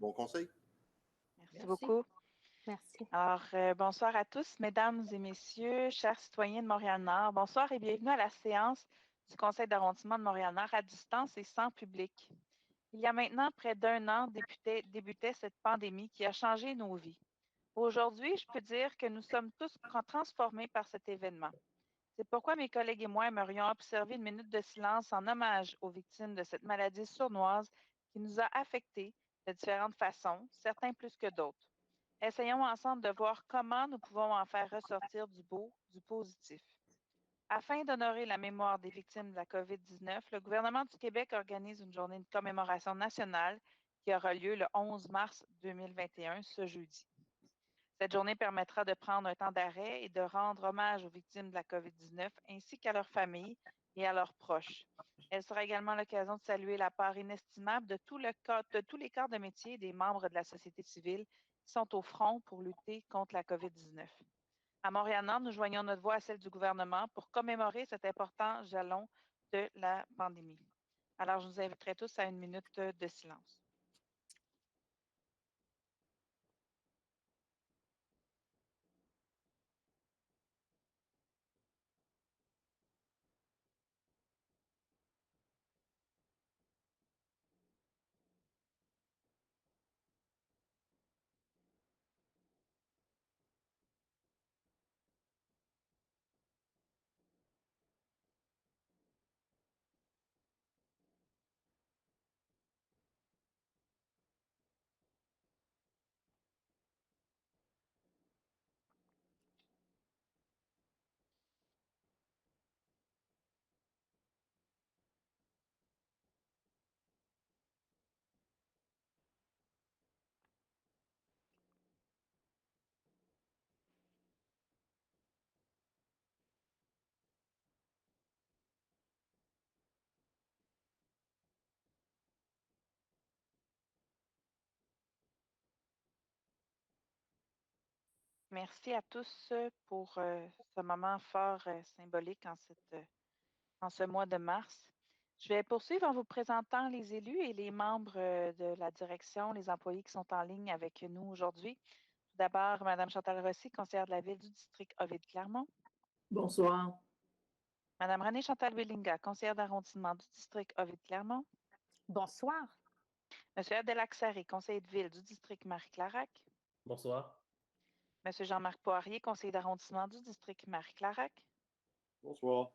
Bon conseil. Merci Merci. beaucoup. Merci. Alors, bonsoir à tous, mesdames et messieurs, chers citoyens de Montréal-Nord. Bonsoir et bienvenue à la séance du Conseil d'arrondissement de Montréal-Nord à distance et sans public. Il y a maintenant près d'un an débutait cette pandémie qui a changé nos vies. Aujourd'hui, je peux dire que nous sommes tous transformés par cet événement. C'est pourquoi mes collègues et moi aimerions observer une minute de silence en hommage aux victimes de cette maladie sournoise qui nous a affectés de différentes façons, certains plus que d'autres. Essayons ensemble de voir comment nous pouvons en faire ressortir du beau, du positif. Afin d'honorer la mémoire des victimes de la COVID-19, le gouvernement du Québec organise une journée de commémoration nationale qui aura lieu le 11 mars 2021, ce jeudi. Cette journée permettra de prendre un temps d'arrêt et de rendre hommage aux victimes de la COVID-19 ainsi qu'à leurs familles et à leurs proches. Elle sera également l'occasion de saluer la part inestimable de tous les corps de métier et des membres de la société civile qui sont au front pour lutter contre la COVID-19. À Montréal-Nord, nous joignons notre voix à celle du gouvernement pour commémorer cet important jalon de la pandémie. Alors, je vous inviterai tous à une minute de silence. Merci à tous pour ce moment fort symbolique en ce mois de mars. Je vais poursuivre en vous présentant les élus et les membres de la direction, les employés qui sont en ligne avec nous aujourd'hui. Tout d'abord, Mme Chantal Rossi, conseillère de la Ville du district Ovid-Clermont. Bonsoir. Mme Renée-Chantal Willinga, conseillère d'arrondissement du district Ovid-Clermont. Bonsoir. M. Abdelak Sarré, conseiller de Ville du district Marie-Clarac. Bonsoir. M. Jean-Marc Poirier, conseiller d'arrondissement du district Marie-Clarac. Bonsoir.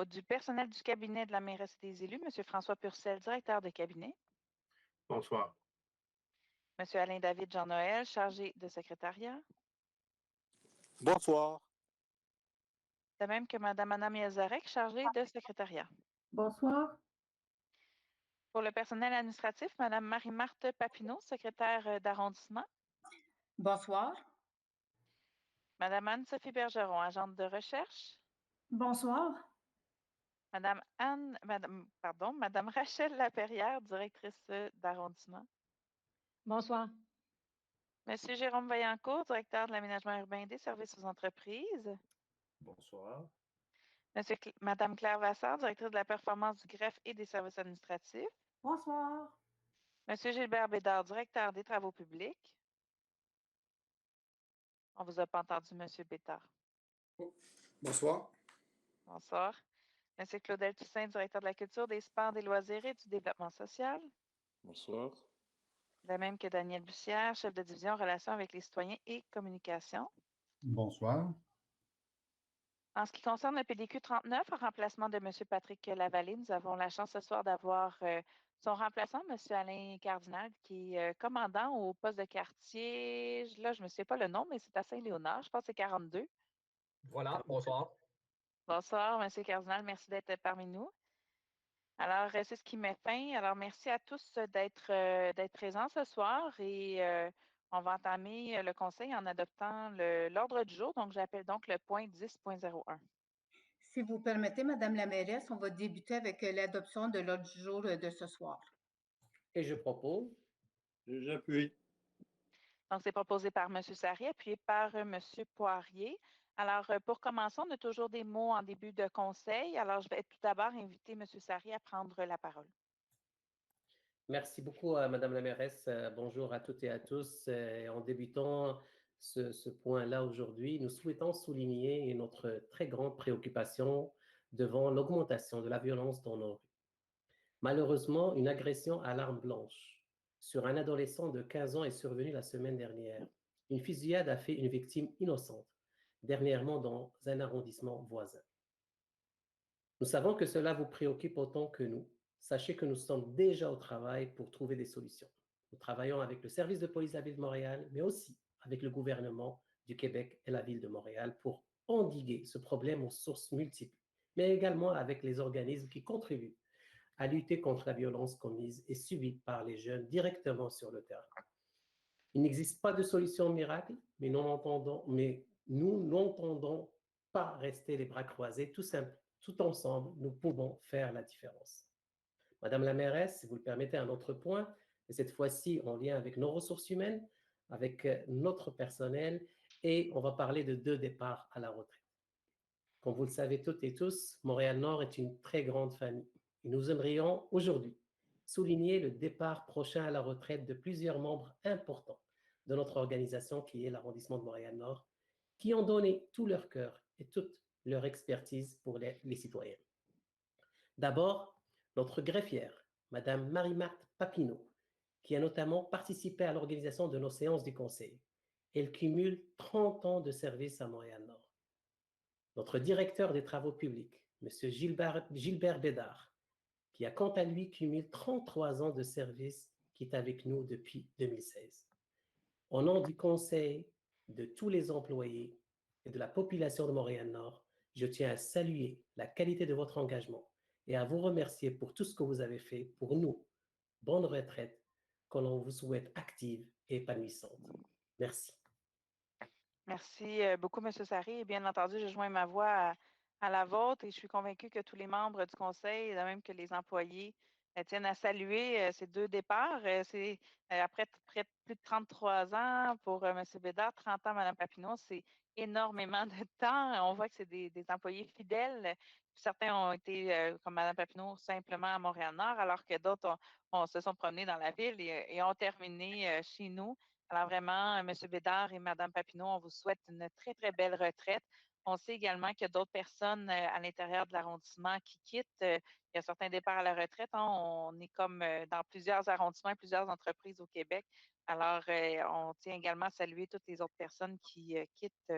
Du personnel du cabinet de la mairesse et des élus, M. François Purcell, directeur de cabinet. Bonsoir. M. Alain David Jean-Noël, chargé de secrétariat. Bonsoir. De même que Mme Anna Miazarek, chargée de secrétariat. Bonsoir. Pour le personnel administratif, Mme Marie-Marthe Papineau, secrétaire d'arrondissement. Bonsoir. Mme Anne-Sophie Bergeron, agente de recherche. Bonsoir. Mme Rachel Laperrière, directrice d'arrondissement. Bonsoir. M. Jérôme Vaillancourt, directeur de l'aménagement urbain et des services aux entreprises. Bonsoir. Mme Claire Vassard, directrice de la performance du greffe et des services administratifs. Bonsoir. M. Gilbert Bédard, directeur des travaux publics. On ne vous a pas entendu, M. Bédard. Bonsoir. Bonsoir. M. Claudel Toussaint, directeur de la culture, des sports, des loisirs et du développement social. Bonsoir. De même que Daniel Bussière, chef de division relations avec les citoyens et communication. Bonsoir. En ce qui concerne le PDQ 39, en remplacement de M. Patrick Lavallée, nous avons la chance ce soir d'avoir son remplaçant, M. Alain Cardinal, qui est commandant au poste de quartier. Là, je ne me souviens pas le nom, mais c'est à Saint-Léonard. Je pense que c'est 42. Voilà, bonsoir. Bonsoir, M. Cardinal. Merci d'être parmi nous. Alors, c'est ce qui met fin. Alors, merci à tous d'être présents ce soir et on va entamer le conseil en adoptant l'ordre du jour. Donc, j'appelle donc le point 10.01. Si vous permettez, Madame la mairesse, on va débuter avec l'adoption de l'ordre du jour de ce soir. Et je propose. J'appuie. Donc, c'est proposé par M. Sarré, appuyé par M. Poirier. Alors, pour commencer, on a toujours des mots en début de conseil. Alors, je vais tout d'abord inviter M. Sarré à prendre la parole. Merci beaucoup à Madame la mairesse. Bonjour à toutes et à tous. En débutant ce point-là aujourd'hui, nous souhaitons souligner notre très grande préoccupation devant l'augmentation de la violence dans nos rues. Malheureusement, une agression à l'arme blanche sur un adolescent de 15 ans est survenue la semaine dernière. Une fusillade a fait une victime innocente, dernièrement dans un arrondissement voisin. Nous savons que cela vous préoccupe autant que nous. Sachez que nous sommes déjà au travail pour trouver des solutions. Nous travaillons avec le service de police de la ville de Montréal, mais aussi avec le gouvernement du Québec et la ville de Montréal pour endiguer ce problème aux sources multiples, mais également avec les organismes qui contribuent à lutter contre la violence commise et subie par les jeunes directement sur le terrain. Il n'existe pas de solution miracle, mais nous n'entendons pas rester les bras croisés. Tout ensemble, nous pouvons faire la différence. Madame la mairesse, si vous le permettez, un autre point, et cette fois-ci en lien avec nos ressources humaines, avec notre personnel, et on va parler de 2 départs à la retraite. Comme vous le savez toutes et tous, Montréal-Nord est une très grande famille. Et nous aimerions aujourd'hui souligner le départ prochain à la retraite de plusieurs membres importants de notre organisation qui est l'arrondissement de Montréal-Nord, qui ont donné tout leur cœur et toute leur expertise pour les citoyens. D'abord, notre greffière, Madame Marie-Marthe Papineau, qui a notamment participé à l'organisation de nos séances du Conseil. Elle cumule 30 ans de service à Montréal-Nord. Notre directeur des travaux publics, M. Gilbert Bédard, qui a quant à lui cumulé 33 ans de service, qui est avec nous depuis 2016. Au nom du Conseil, de tous les employés et de la population de Montréal-Nord, je tiens à saluer la qualité de votre engagement et à vous remercier pour tout ce que vous avez fait pour nous. Bonne retraite, que l'on vous souhaite active et épanouissante. Merci. Merci beaucoup, M. Sarré. Et bien entendu, je joins ma voix à la vôtre et je suis convaincue que tous les membres du conseil, de même que les employés, tiennent à saluer ces 2 départs. C'est après près de plus de 33 ans pour M. Bédard, 30 ans, Mme Papineau. C'est énormément de temps. On voit que c'est des employés fidèles. Certains ont été, comme Mme Papineau, simplement à Montréal-Nord, alors que d'autres se sont promenés dans la ville et ont terminé chez nous. Alors vraiment, M. Bédard et Mme Papineau, on vous souhaite une très, très belle retraite. On sait également qu'il y a d'autres personnes à l'intérieur de l'arrondissement qui quittent. Il y a certains départs à la retraite. On est comme dans plusieurs arrondissements et plusieurs entreprises au Québec. Alors, on tient également à saluer toutes les autres personnes qui quittent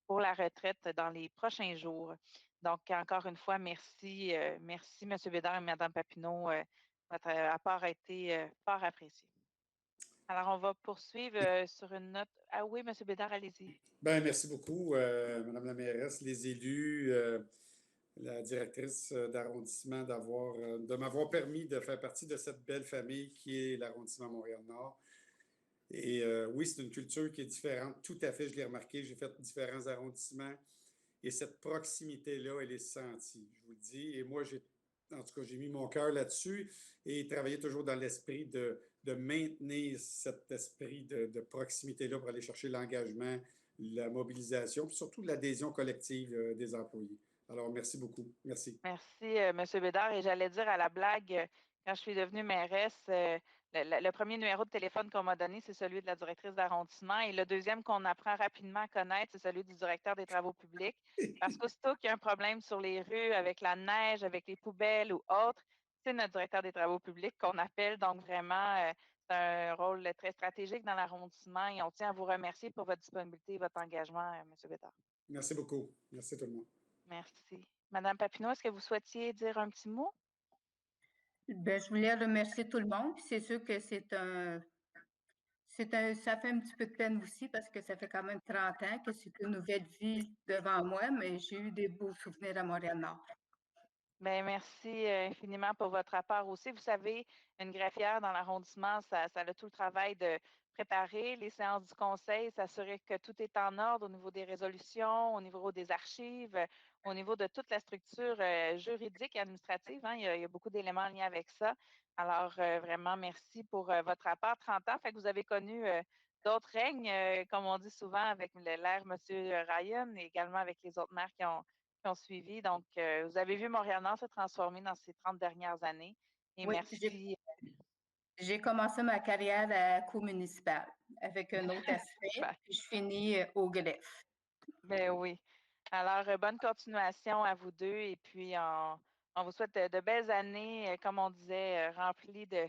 pour la retraite dans les prochains jours. Donc, encore une fois, merci, merci M. Bédard et Mme Papineau. Votre apport a été fort apprécié. Alors, on va poursuivre sur une note. Ah oui, M. Bédard, allez-y. Ben, merci beaucoup, Madame la mairesse, les élus, la directrice d'arrondissement de m'avoir permis de faire partie de cette belle famille qui est l'arrondissement Montréal-Nord. Et oui, c'est une culture qui est différente, tout à fait, je l'ai remarqué, j'ai fait différents arrondissements et cette proximité-là, elle est sentie, je vous le dis. Et moi, en tout cas, j'ai mis mon cœur là-dessus et travaillé toujours dans l'esprit de maintenir cet esprit de proximité-là pour aller chercher l'engagement, la mobilisation, puis surtout l'adhésion collective des employés. Alors, merci beaucoup. Merci. Merci, M. Bédard. Et j'allais dire à la blague, quand je suis devenue mairesse, le premier numéro de téléphone qu'on m'a donné, c'est celui de la directrice d'arrondissement. Et le deuxième qu'on apprend rapidement à connaître, c'est celui du directeur des travaux publics. Parce qu'aussitôt qu'il y a un problème sur les rues, avec la neige, avec les poubelles ou autre, c'est notre directeur des travaux publics qu'on appelle. Donc, vraiment, c'est un rôle très stratégique dans l'arrondissement. Et on tient à vous remercier pour votre disponibilité et votre engagement, M. Bédard. Merci beaucoup. Merci tout le monde. Merci. Madame Papineau, est-ce que vous souhaitiez dire un petit mot? Ben, je voulais remercier tout le monde. C'est sûr que ça fait un petit peu de peine aussi parce que ça fait quand même 30 ans que c'est une nouvelle vie devant moi, mais j'ai eu des beaux souvenirs à Montréal-Nord. Bien, merci infiniment pour votre rapport aussi. Vous savez, une greffière dans l'arrondissement, ça a tout le travail de préparer les séances du conseil, s'assurer que tout est en ordre au niveau des résolutions, au niveau des archives, au niveau de toute la structure juridique et administrative. Hein. Il y a beaucoup d'éléments en lien avec ça. Alors, vraiment, merci pour votre rapport. 30 ans, fait que vous avez connu d'autres règnes, comme on dit souvent, avec l'ère M. Ryan et également avec les autres maires qui ont suivi. Donc, vous avez vu Montréal-Nord se transformer dans ces 30 dernières années. Et Oui, merci. J'ai commencé ma carrière à co-municipale avec un autre aspect, puis je finis au greffe. Ben oui. Alors, bonne continuation à vous deux et puis on vous souhaite de belles années, comme on disait, remplies de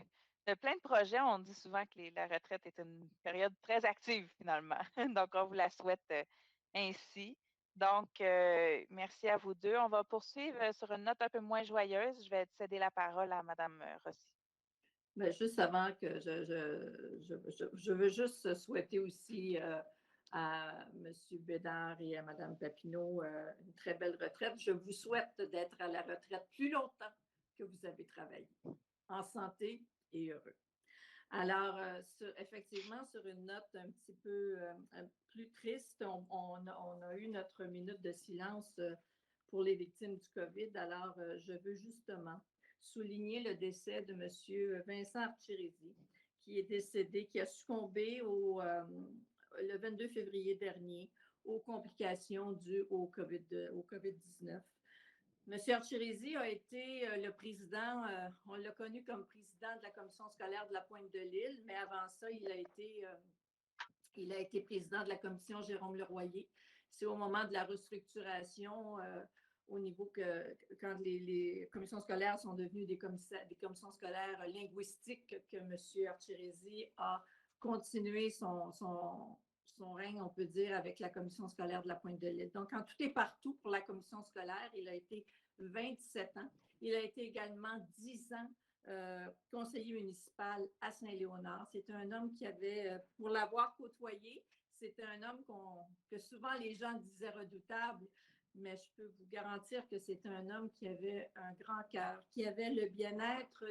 plein de projets. On dit souvent que la retraite est une période très active finalement. Donc, on vous la souhaite ainsi. Donc, merci à vous deux. On va poursuivre sur une note un peu moins joyeuse. Je vais céder la parole à Mme Rossi. Ben, juste avant que je veux juste souhaiter aussi à M. Bédard et à Mme Papineau une très belle retraite. Je vous souhaite d'être à la retraite plus longtemps que vous avez travaillé, en santé et heureux. Alors, effectivement, sur une note un petit peu plus triste, on a eu notre minute de silence pour les victimes du COVID. Alors, je veux justement souligner le décès de M. Vincent Archirezi, qui est décédé, qui a succombé le 22 février dernier aux complications dues au COVID-19. M. Archirezi a été le président, on l'a connu comme président de la commission scolaire de la Pointe-de-l'Île, mais avant ça, il a été président de la commission Jérôme Leroyer. C'est au moment de la restructuration au niveau quand les commissions scolaires sont devenues des commissions scolaires linguistiques que M. Archirezi a continué son règne, on peut dire, avec la commission scolaire de la Pointe-de-l'Île. Donc, en tout et partout pour la commission scolaire, il a été 27 ans. Il a été également 10 ans conseiller municipal à Saint-Léonard. C'est un homme qui avait, pour l'avoir côtoyé, c'était un homme que souvent les gens disaient redoutable, mais je peux vous garantir que c'est un homme qui avait un grand cœur, qui avait le bien-être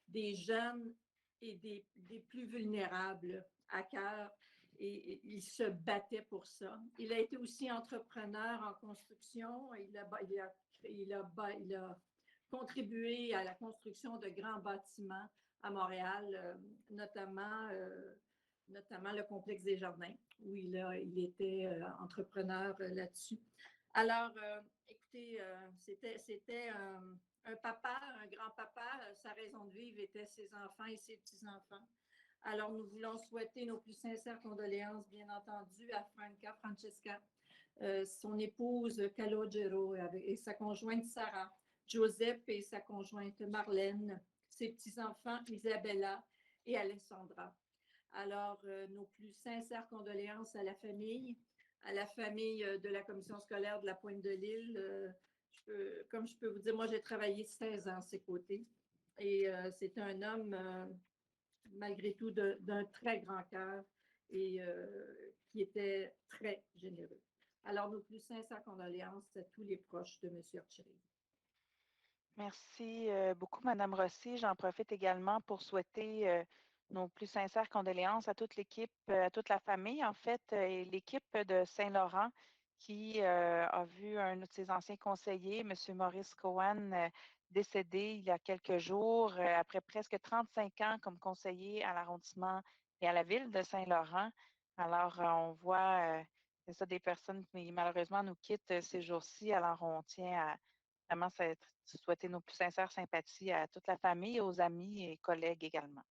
des jeunes et des plus vulnérables à cœur. Et il se battait pour ça. Il a été aussi entrepreneur en construction. Il a contribué à la construction de grands bâtiments à Montréal, notamment le complexe des Jardins, où il était entrepreneur là-dessus. Alors, écoutez, c'était un papa, un grand-papa. Sa raison de vivre était ses enfants et ses petits-enfants. Alors, nous voulons souhaiter nos plus sincères condoléances, bien entendu, à Francesca, son épouse Calogero et sa conjointe Sarah, Joseph et sa conjointe Marlène, ses petits-enfants Isabella et Alessandra. Alors, nos plus sincères condoléances à la famille de la commission scolaire de la Pointe-de-l'Île. Comme je peux vous dire, moi, j'ai travaillé 16 ans à ses côtés et c'est un homme, malgré tout, d'un très grand cœur et qui était très généreux. Alors, nos plus sincères condoléances à tous les proches de M. Archirezi. Merci beaucoup, Mme Rossi. J'en profite également pour souhaiter nos plus sincères condoléances à toute l'équipe, à toute la famille, en fait, et l'équipe de Saint-Laurent qui a vu un de ses anciens conseillers, M. Maurice Cohen, décédé il y a quelques jours, après presque 35 ans comme conseiller à l'arrondissement et à la ville de Saint-Laurent. Alors, on voit, c'est ça, des personnes qui malheureusement nous quittent ces jours-ci. Alors, on tient à vraiment souhaiter nos plus sincères sympathies à toute la famille, et aux amis et collègues également.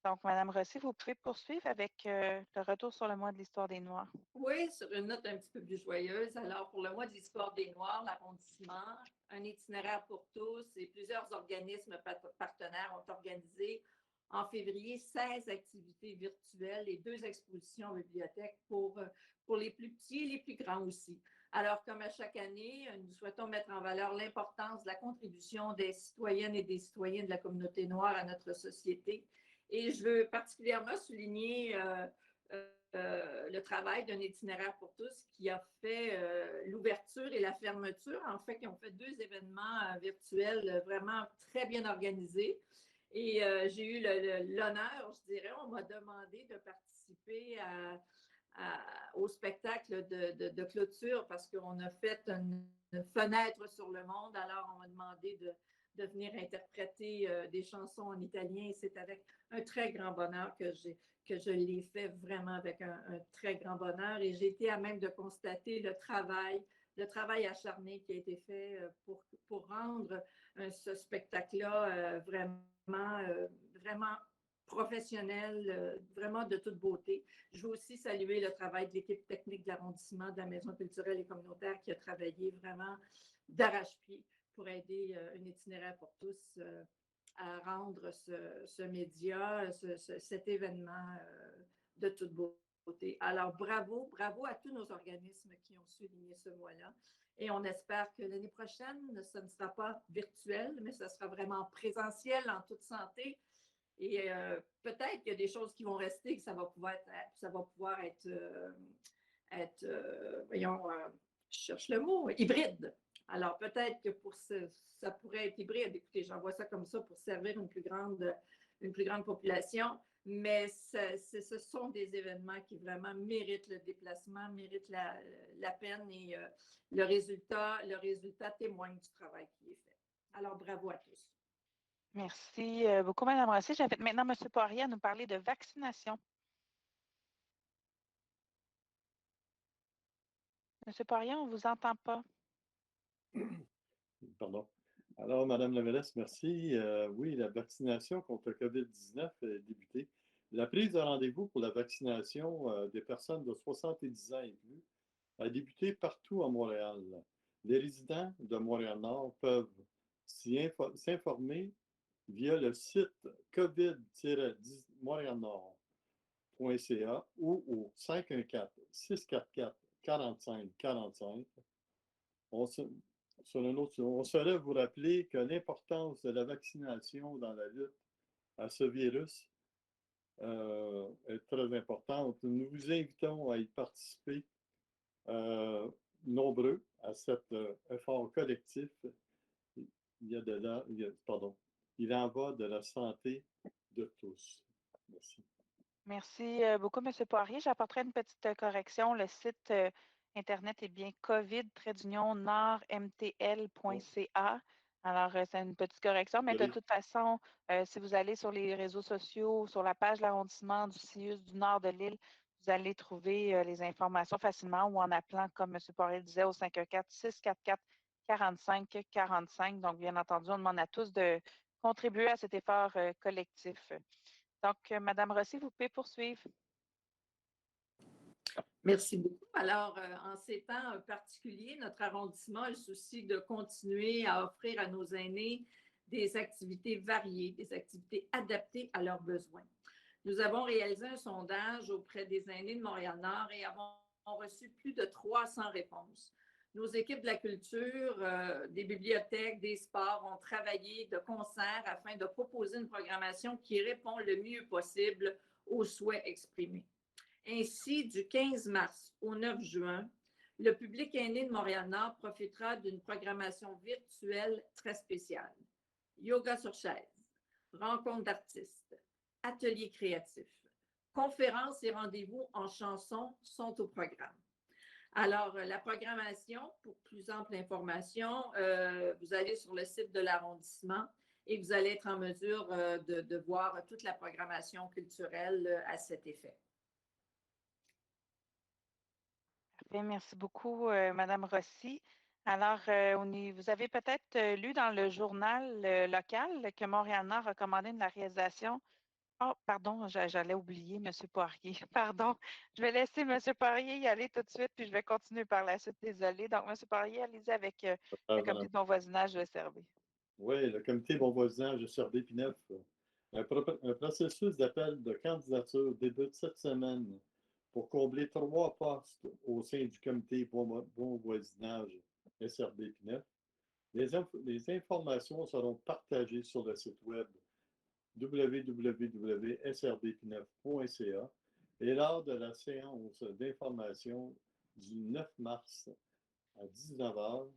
Donc, Mme Rossi, vous pouvez poursuivre avec le retour sur le mois de l'histoire des Noirs. Oui, sur une note un petit peu plus joyeuse. Alors, pour le mois de l'histoire des Noirs, l'arrondissement, un itinéraire pour tous et plusieurs organismes partenaires ont organisé en février 16 activités virtuelles et 2 expositions en bibliothèque pour les plus petits et les plus grands aussi. Alors, comme à chaque année, nous souhaitons mettre en valeur l'importance de la contribution des citoyennes et des citoyens de la communauté noire à notre société. Et je veux particulièrement souligner le travail d'un itinéraire pour tous qui a fait l'ouverture et la fermeture. En fait, qui ont fait 2 événements virtuels vraiment très bien organisés. Et j'ai eu l'honneur, je dirais, on m'a demandé de participer au spectacle de clôture parce qu'on a fait une fenêtre sur le monde. Alors, on m'a demandé de venir interpréter des chansons en italien. Et c'est avec un très grand bonheur que je l'ai fait, vraiment avec un très grand bonheur. Et j'ai été à même de constater le travail acharné qui a été fait pour rendre ce spectacle-là vraiment professionnels, vraiment de toute beauté. Je veux aussi saluer le travail de l'équipe technique de l'arrondissement de la Maison culturelle et communautaire qui a travaillé vraiment d'arrache-pied pour aider un itinéraire pour tous à rendre ce média, cet événement de toute beauté. Alors, bravo, bravo à tous nos organismes qui ont souligné ce mois-là. Et on espère que l'année prochaine, ce ne sera pas virtuel, mais ce sera vraiment présentiel en toute santé. Et peut-être qu'il y a des choses qui vont rester, que ça va pouvoir être voyons, je cherche le mot, hybride. Alors peut-être que ça pourrait être hybride. Écoutez, j'envoie ça comme ça pour servir une plus grande population. Mais ce sont des événements qui vraiment méritent le déplacement, méritent la peine et le résultat témoigne du travail qui est fait. Alors, bravo à tous. Merci beaucoup, Mme Rossi. J'invite maintenant M. Poirier à nous parler de vaccination. M. Poirier, on ne vous entend pas. Pardon. Alors, Madame la mairesse, merci. Oui, la vaccination contre le COVID-19 est débutée. La prise de rendez-vous pour la vaccination des personnes de 70 ans et plus a débuté partout à Montréal. Les résidents de Montréal-Nord peuvent s'informer via le site covid-montréalnord.ca ou au 514-644-4545. On saurait vous rappeler que l'importance de la vaccination dans la lutte à ce virus est très importante. Nous vous invitons à y participer nombreux à cet effort collectif. Il en va de la santé de tous. Merci. Merci beaucoup, M. Poirier. J'apporterai une petite correction. Le site Internet est bien covid-nordmtl.ca. Alors, c'est une petite correction, mais de toute façon, si vous allez sur les réseaux sociaux, sur la page de l'arrondissement du CIUS du nord de l'île, vous allez trouver les informations facilement ou en appelant, comme M. Poirier le disait, au 514-644-4545. Donc, bien entendu, on demande à tous de contribuer à cet effort collectif. Donc, Mme Rossi, vous pouvez poursuivre. Merci beaucoup. Alors, en ces temps particuliers, notre arrondissement a le souci de continuer à offrir à nos aînés des activités variées, des activités adaptées à leurs besoins. Nous avons réalisé un sondage auprès des aînés de Montréal-Nord et avons reçu plus de 300 réponses. Nos équipes de la culture, des bibliothèques, des sports ont travaillé de concert afin de proposer une programmation qui répond le mieux possible aux souhaits exprimés. Ainsi, du 15 mars au 9 juin, le public aîné de Montréal-Nord profitera d'une programmation virtuelle très spéciale. Yoga sur chaise, rencontres d'artistes, ateliers créatifs, conférences et rendez-vous en chansons sont au programme. Alors, la programmation, pour plus ample information, vous allez sur le site de l'arrondissement et vous allez être en mesure de voir toute la programmation culturelle à cet effet. Parfait. Merci beaucoup, Mme Rossi. Alors, vous avez peut-être lu dans le journal local que Montréal-Nord a commandé de la réalisation. Oh, pardon, j'allais oublier M. Poirier. Pardon. Je vais laisser M. Poirier y aller tout de suite, puis je vais continuer par la suite. Désolée. Donc, M. Poirier, allez-y avec le comité de bon voisinage de Serbie. Oui, le comité bon voisinage de Serbie-Pineuf. Un processus d'appel de candidature débute cette semaine pour combler 3 postes au sein du comité bon voisinage SRB-Pineuf. Les informations seront partagées sur le site web www.srbpineuf.ca et lors de la séance d'information du 9 mars à 19h,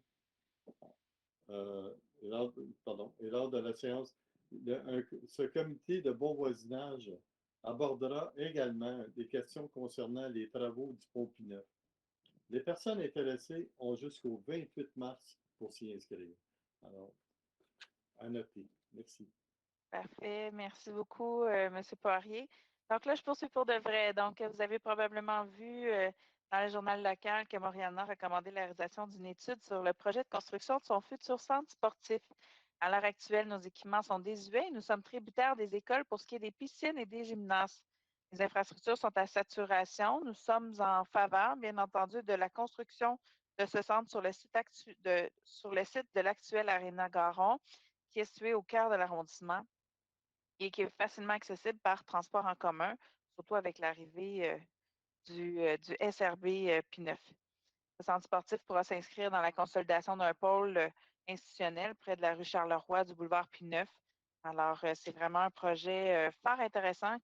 et lors de la séance, ce comité de bon voisinage abordera également des questions concernant les travaux du pont Pineuf. Les personnes intéressées ont jusqu'au 28 mars pour s'y inscrire. Alors, à noter. Merci. Parfait. Merci beaucoup, M. Poirier. Donc là, je poursuis pour de vrai. Donc, vous avez probablement vu dans le journal local que Montréal-Nord a commandé la réalisation d'une étude sur le projet de construction de son futur centre sportif. À l'heure actuelle, nos équipements sont désuets et nous sommes tributaires des écoles pour ce qui est des piscines et des gymnases. Les infrastructures sont à saturation. Nous sommes en faveur, bien entendu, de la construction de ce centre sur le site de l'actuel Aréna Garon, qui est situé au cœur de l'arrondissement et qui est facilement accessible par transport en commun, surtout avec l'arrivée du SRB P9. Le centre sportif pourra s'inscrire dans la consolidation d'un pôle institutionnel près de la rue Charleroi du boulevard P9. Alors, c'est vraiment un projet fort intéressant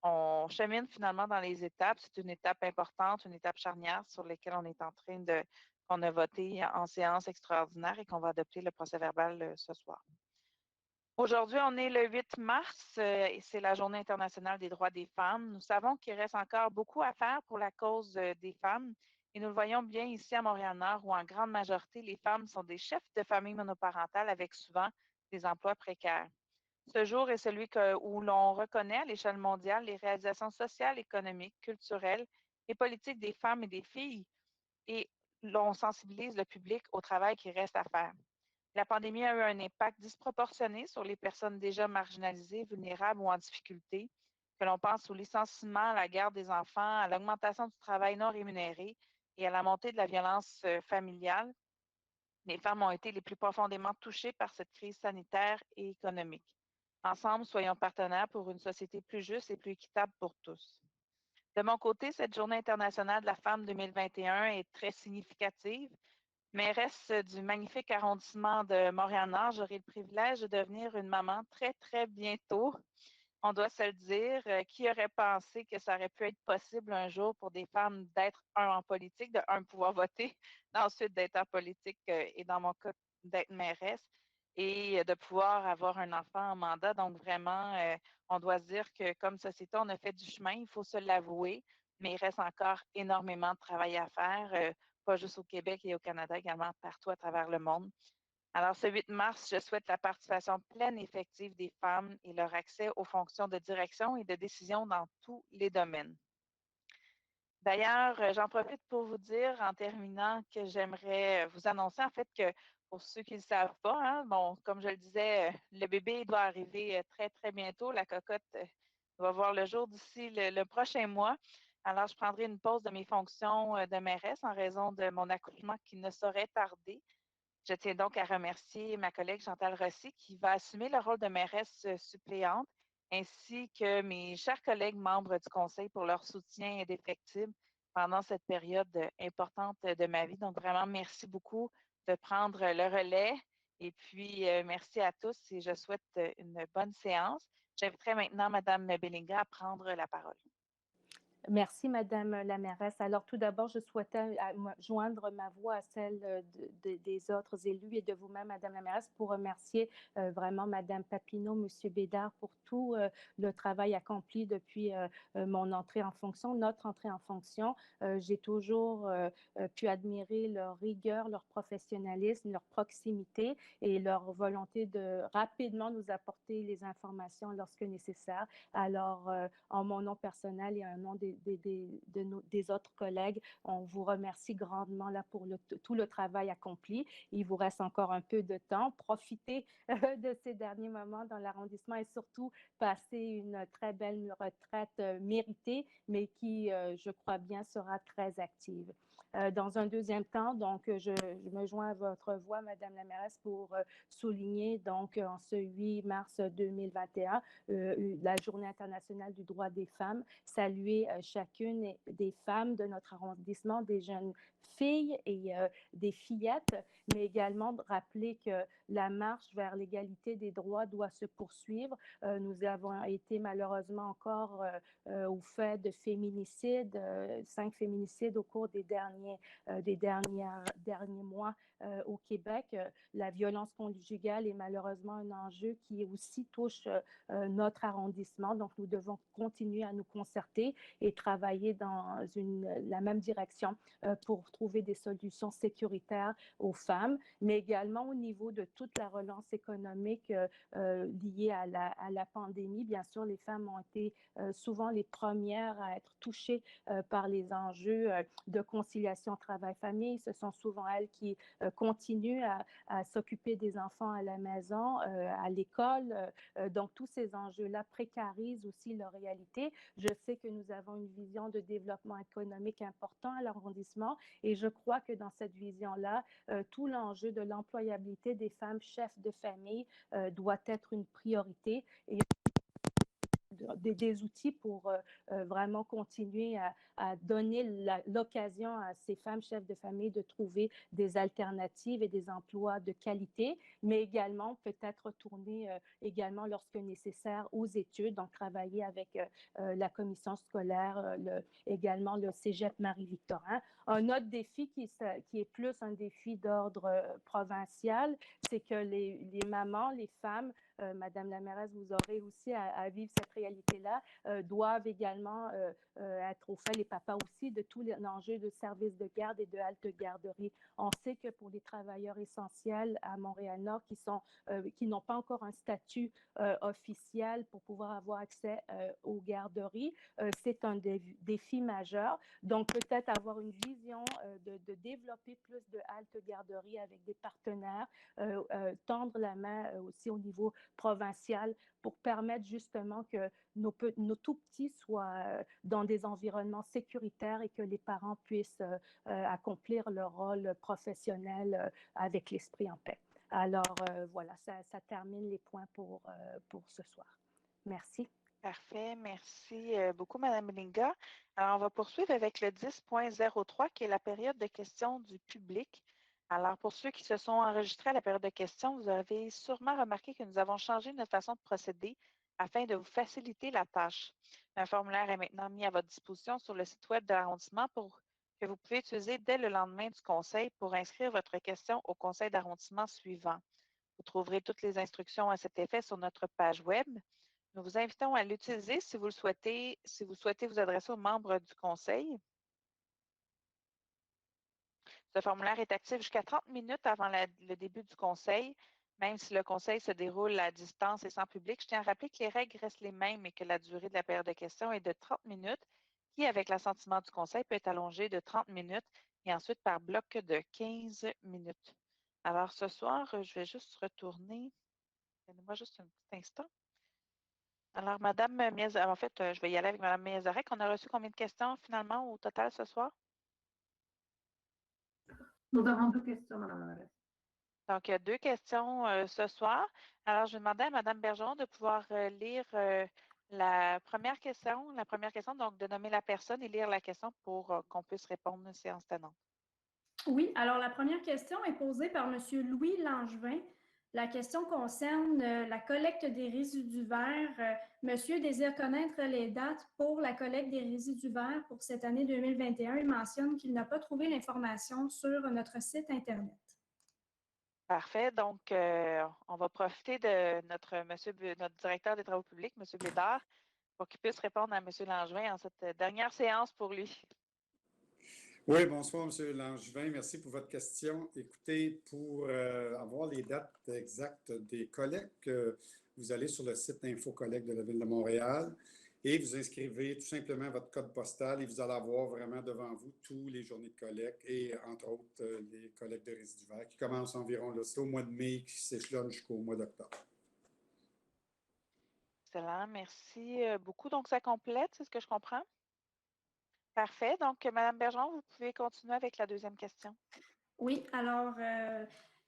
on chemine finalement dans les étapes. C'est une étape importante, une étape charnière sur laquelle on est en train qu'on a voté en séance extraordinaire et qu'on va adopter le procès-verbal ce soir. Aujourd'hui, on est le 8 mars et c'est la Journée internationale des droits des femmes. Nous savons qu'il reste encore beaucoup à faire pour la cause des femmes et nous le voyons bien ici à Montréal-Nord où en grande majorité, les femmes sont des chefs de famille monoparentales avec souvent des emplois précaires. Ce jour est celui où l'on reconnaît à l'échelle mondiale les réalisations sociales, économiques, culturelles et politiques des femmes et des filles et l'on sensibilise le public au travail qui reste à faire. La pandémie a eu un impact disproportionné sur les personnes déjà marginalisées, vulnérables ou en difficulté, que l'on pense au licenciement, à la garde des enfants, à l'augmentation du travail non rémunéré et à la montée de la violence familiale. Les femmes ont été les plus profondément touchées par cette crise sanitaire et économique. Ensemble, soyons partenaires pour une société plus juste et plus équitable pour tous. De mon côté, cette Journée internationale de la femme 2021 est très significative. Mairesse du magnifique arrondissement de Montréal-Nord, j'aurai le privilège de devenir une maman très, très bientôt. On doit se le dire. Qui aurait pensé que ça aurait pu être possible un jour pour des femmes d'être, en politique, de pouvoir voter, ensuite d'être en politique et dans mon cas, d'être mairesse et de pouvoir avoir un enfant en mandat. Donc, vraiment, on doit se dire que comme société, on a fait du chemin, il faut se l'avouer, mais il reste encore énormément de travail à faire, pas juste au Québec et au Canada, également partout à travers le monde. Alors, ce 8 mars, je souhaite la participation pleine et effective des femmes et leur accès aux fonctions de direction et de décision dans tous les domaines. D'ailleurs, j'en profite pour vous dire en terminant que j'aimerais vous annoncer en fait que pour ceux qui ne le savent pas, hein, bon, comme je le disais, le bébé doit arriver très, très bientôt. La cocotte va voir le jour d'ici le prochain mois. Alors, je prendrai une pause de mes fonctions de mairesse en raison de mon accouchement qui ne saurait tarder. Je tiens donc à remercier ma collègue Chantal Rossi qui va assumer le rôle de mairesse suppléante, ainsi que mes chers collègues membres du conseil pour leur soutien indéfectible pendant cette période importante de ma vie. Donc vraiment, merci beaucoup de prendre le relais. Et puis, merci à tous et je souhaite une bonne séance. J'inviterai maintenant Mme Bellinga à prendre la parole. Merci, Madame la mairesse. Alors, tout d'abord, je souhaitais joindre ma voix à celle des autres élus et de vous-même, Madame la mairesse, pour remercier vraiment Madame Papineau, Monsieur Bédard, pour tout le travail accompli depuis mon entrée en fonction, notre entrée en fonction. J'ai toujours pu admirer leur rigueur, leur professionnalisme, leur proximité et leur volonté de rapidement nous apporter les informations lorsque nécessaire. Alors, en mon nom personnel et en nom des autres collègues, on vous remercie grandement là pour tout le travail accompli. Il vous reste encore un peu de temps. Profitez de ces derniers moments dans l'arrondissement et surtout passez une très belle retraite méritée, mais qui, je crois bien, sera très active. Dans un deuxième temps, donc, je me joins à votre voix, Madame la mairesse, pour souligner, donc, en ce 8 mars 2021, la Journée internationale du droit des femmes, saluer chacune des femmes de notre arrondissement, des jeunes filles et des fillettes, mais également de rappeler que la marche vers l'égalité des droits doit se poursuivre. Nous avons été malheureusement encore au fait de féminicides, 5 féminicides au cours des derniers mois au Québec. La violence conjugale est malheureusement un enjeu qui aussi touche notre arrondissement. Donc, nous devons continuer à nous concerter et travailler dans la même direction pour trouver des solutions sécuritaires aux femmes, mais également au niveau de toute la relance économique liée à la pandémie. Bien sûr, les femmes ont été souvent les premières à être touchées par les enjeux de conciliation conciliation travail-famille. Ce sont souvent elles qui continuent à s'occuper des enfants à la maison, à l'école. Donc, tous ces enjeux-là précarisent aussi leur réalité. Je sais que nous avons une vision de développement économique important à l'arrondissement et je crois que dans cette vision-là, tout l'enjeu de l'employabilité des femmes chefs de famille doit être une priorité et des outils pour vraiment continuer à donner l'occasion à ces femmes chefs de famille de trouver des alternatives et des emplois de qualité, mais également peut-être retourner également lorsque nécessaire aux études, donc travailler avec la commission scolaire, également le Cégep Marie-Victorin. Un autre défi qui est plus un défi d'ordre provincial, c'est que les mamans, les femmes, Madame la mairesse, vous aurez aussi à vivre cette réalité-là, doivent également être au fait, les papas aussi, de tous les enjeux de services de garde et de halte garderie. On sait que pour les travailleurs essentiels à Montréal-Nord qui n'ont pas encore un statut officiel pour pouvoir avoir accès aux garderies, c'est un défi majeur. Donc, peut-être avoir une vision de développer plus de halte garderie avec des partenaires, tendre la main aussi au niveau provincial pour permettre justement que nos tout-petits soient dans des environnements sécuritaires et que les parents puissent accomplir leur rôle professionnel avec l'esprit en paix. Alors, voilà, ça termine les points pour ce soir. Merci. Parfait, merci beaucoup, Mme Linga. Alors, on va poursuivre avec le 10.03, qui est la période de questions du public. Alors, pour ceux qui se sont enregistrés à la période de questions, vous avez sûrement remarqué que nous avons changé notre façon de procéder afin de vous faciliter la tâche. Un formulaire est maintenant mis à votre disposition sur le site web de l'arrondissement que vous pouvez utiliser dès le lendemain du conseil pour inscrire votre question au conseil d'arrondissement suivant. Vous trouverez toutes les instructions à cet effet sur notre page web. Nous vous invitons à l'utiliser si vous le souhaitez, si vous souhaitez vous adresser aux membres du conseil. Ce formulaire est actif jusqu'à 30 minutes avant le début du conseil, même si le conseil se déroule à distance et sans public. Je tiens à rappeler que les règles restent les mêmes et que la durée de la période de questions est de 30 minutes, qui, avec l'assentiment du conseil, peut être allongée de 30 minutes et ensuite par bloc de 15 minutes. Alors, ce soir, je vais juste retourner. Donnez-moi juste un petit instant. Alors, Madame Miazarek, en fait, je vais y aller avec Madame Miazarek. On a reçu combien de questions finalement au total ce soir? Nous avons 2 questions, Madame la mairesse. Donc, il y a 2 questions ce soir. Alors, je vais demander à Madame Bergeron de pouvoir lire la première question, donc de nommer la personne et lire la question pour qu'on puisse répondre à séance tenante. Oui, alors la première question est posée par M. Louis Langevin. La question concerne la collecte des résidus verts. Monsieur désire connaître les dates pour la collecte des résidus verts pour cette année 2021. Il mentionne qu'il n'a pas trouvé l'information sur notre site Internet. Parfait. Donc, on va profiter de notre directeur des travaux publics, M. Bédard, pour qu'il puisse répondre à M. Langevin en cette dernière séance pour lui. Oui, bonsoir, M. Langevin. Merci pour votre question. Écoutez, pour avoir les dates exactes des collectes, vous allez sur le site InfoCollecte de la Ville de Montréal et vous inscrivez tout simplement votre code postal et vous allez avoir vraiment devant vous tous les journées de collecte et, entre autres, les collectes de résidus verts qui commencent environ au mois de mai, qui s'échelonnent jusqu'au mois d'octobre. Excellent. Merci beaucoup. Donc, ça complète, c'est ce que je comprends? Parfait. Donc, Mme Bergeron, vous pouvez continuer avec la deuxième question. Oui, alors,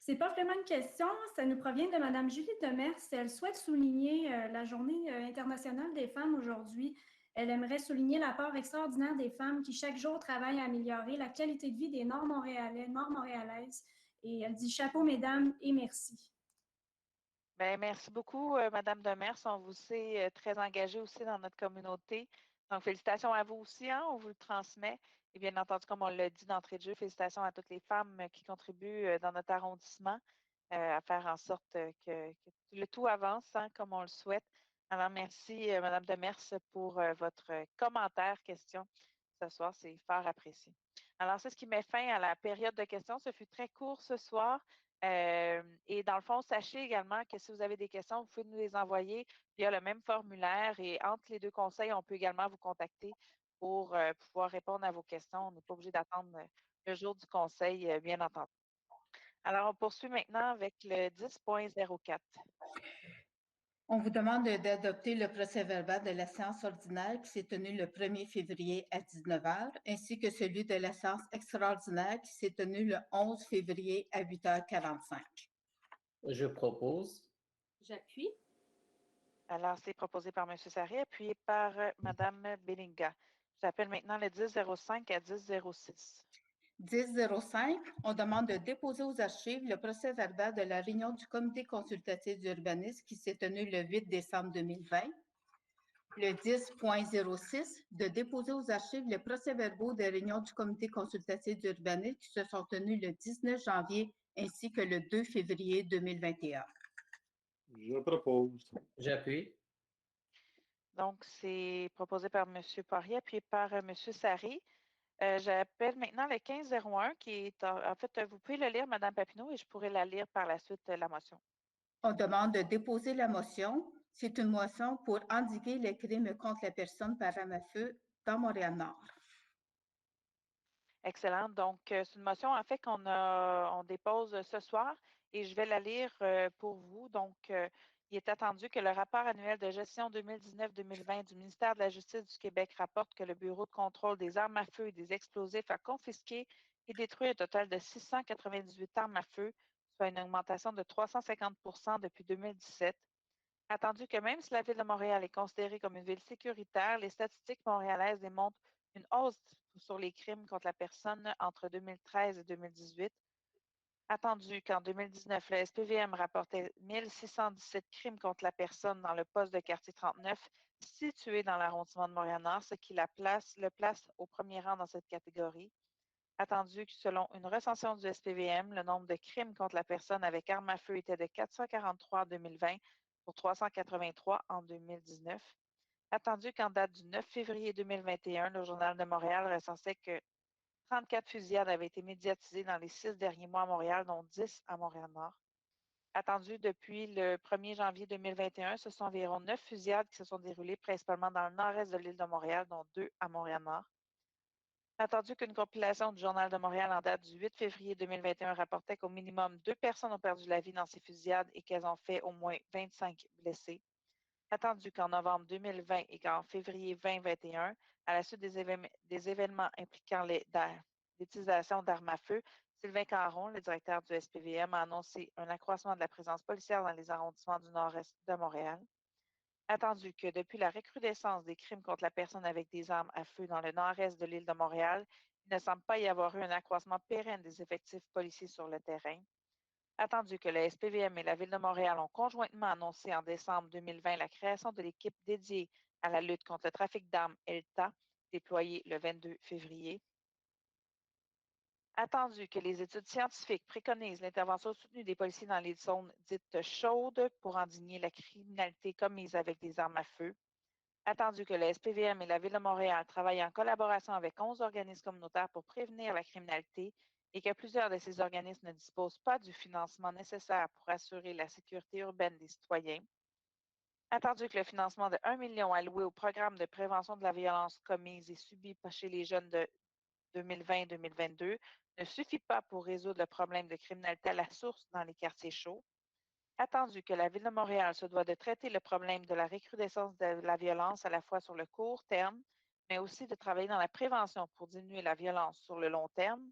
c'est pas vraiment une question, ça nous provient de Mme Julie Demers. Elle souhaite souligner la Journée internationale des femmes aujourd'hui. Elle aimerait souligner l'apport extraordinaire des femmes qui, chaque jour, travaillent à améliorer la qualité de vie des Nord-Montréalaises. Et elle dit chapeau, mesdames, et merci. Bien, merci beaucoup, Mme Demers. On vous sait très engagée aussi dans notre communauté. Donc, félicitations à vous aussi, hein, on vous le transmet. Et bien entendu, comme on l'a dit d'entrée de jeu, félicitations à toutes les femmes qui contribuent dans notre arrondissement à faire en sorte que le tout avance, hein, comme on le souhaite. Alors, merci, Mme Demers, pour votre commentaire, question ce soir. C'est fort apprécié. Alors, c'est ce qui met fin à la période de questions. Ce fut très court ce soir. Et dans le fond, sachez également que si vous avez des questions, vous pouvez nous les envoyer via le même formulaire et entre les 2 conseils, on peut également vous contacter pour pouvoir répondre à vos questions. On n'est pas obligé d'attendre le jour du conseil, bien entendu. Alors, on poursuit maintenant avec le 10.04. On vous demande d'adopter le procès-verbal de la séance ordinaire qui s'est tenue le 1er février à 19 h, ainsi que celui de la séance extraordinaire qui s'est tenue le 11 février à 8h45. Je propose. J'appuie. Alors, c'est proposé par M. Sarré, appuyé par Mme Bellinga. J'appelle maintenant le 10.05 à 10.06. 10.05, on demande de déposer aux archives le procès-verbal de la réunion du comité consultatif d'urbanisme qui s'est tenue le 8 décembre 2020. Le 10.06, de déposer aux archives les procès-verbaux des réunions du comité consultatif d'urbanisme qui se sont tenues le 19 janvier ainsi que le 2 février 2021. Je propose. J'appuie. Donc, c'est proposé par M. Poirier, appuyé par M. Sarré. J'appelle maintenant le 15.01 qui est, en fait, vous pouvez le lire, Mme Papineau, et je pourrai la lire par la suite, la motion. On demande de déposer la motion. C'est une motion pour endiguer les crimes contre la personne par arme à feu dans Montréal-Nord. Excellent. Donc, c'est une motion, en fait, on dépose ce soir et je vais la lire pour vous. Donc, il est attendu que le rapport annuel de gestion 2019-2020 du ministère de la Justice du Québec rapporte que le Bureau de contrôle des armes à feu et des explosifs a confisqué et détruit un total de 698 armes à feu, soit une augmentation de 350 depuis 2017. Attendu que même si la ville de Montréal est considérée comme une ville sécuritaire, les statistiques montréalaises démontrent une hausse sur les crimes contre la personne entre 2013 et 2018. Attendu qu'en 2019, le SPVM rapportait 1617 crimes contre la personne dans le poste de quartier 39 situé dans l'arrondissement de Montréal-Nord, ce qui le place au premier rang dans cette catégorie. Attendu que selon une recension du SPVM, le nombre de crimes contre la personne avec arme à feu était de 443 en 2020 pour 383 en 2019. Attendu qu'en date du 9 février 2021, le Journal de Montréal recensait que 34 fusillades avaient été médiatisées dans les 6 derniers mois à Montréal, dont 10 à Montréal-Nord. Attendu depuis le 1er janvier 2021, ce sont environ 9 fusillades qui se sont déroulées principalement dans le nord-est de l'île de Montréal, dont 2 à Montréal-Nord. Attendu qu'une compilation du Journal de Montréal en date du 8 février 2021 rapportait qu'au minimum 2 personnes ont perdu la vie dans ces fusillades et qu'elles ont fait au moins 25 blessés. Attendu qu'en novembre 2020 et qu'en février 2021, à la suite des événements impliquant l'utilisation d'armes à feu, Sylvain Caron, le directeur du SPVM, a annoncé un accroissement de la présence policière dans les arrondissements du nord-est de Montréal. Attendu que depuis la recrudescence des crimes contre la personne avec des armes à feu dans le nord-est de l'île de Montréal, il ne semble pas y avoir eu un accroissement pérenne des effectifs policiers sur le terrain. Attendu que le SPVM et la Ville de Montréal ont conjointement annoncé en décembre 2020 la création de l'équipe dédiée à la lutte contre le trafic d'armes ELTA, déployée le 22 février. Attendu que les études scientifiques préconisent l'intervention soutenue des policiers dans les zones dites chaudes pour endiguer la criminalité commise avec des armes à feu. Attendu que le SPVM et la Ville de Montréal travaillent en collaboration avec 11 organismes communautaires pour prévenir la criminalité et que plusieurs de ces organismes ne disposent pas du financement nécessaire pour assurer la sécurité urbaine des citoyens. Attendu que le financement de 1 million alloué au programme de prévention de la violence commise et subie chez les jeunes de 2020-2022 ne suffit pas pour résoudre le problème de criminalité à la source dans les quartiers chauds. Attendu que la Ville de Montréal se doit de traiter le problème de la recrudescence de la violence à la fois sur le court terme, mais aussi de travailler dans la prévention pour diminuer la violence sur le long terme.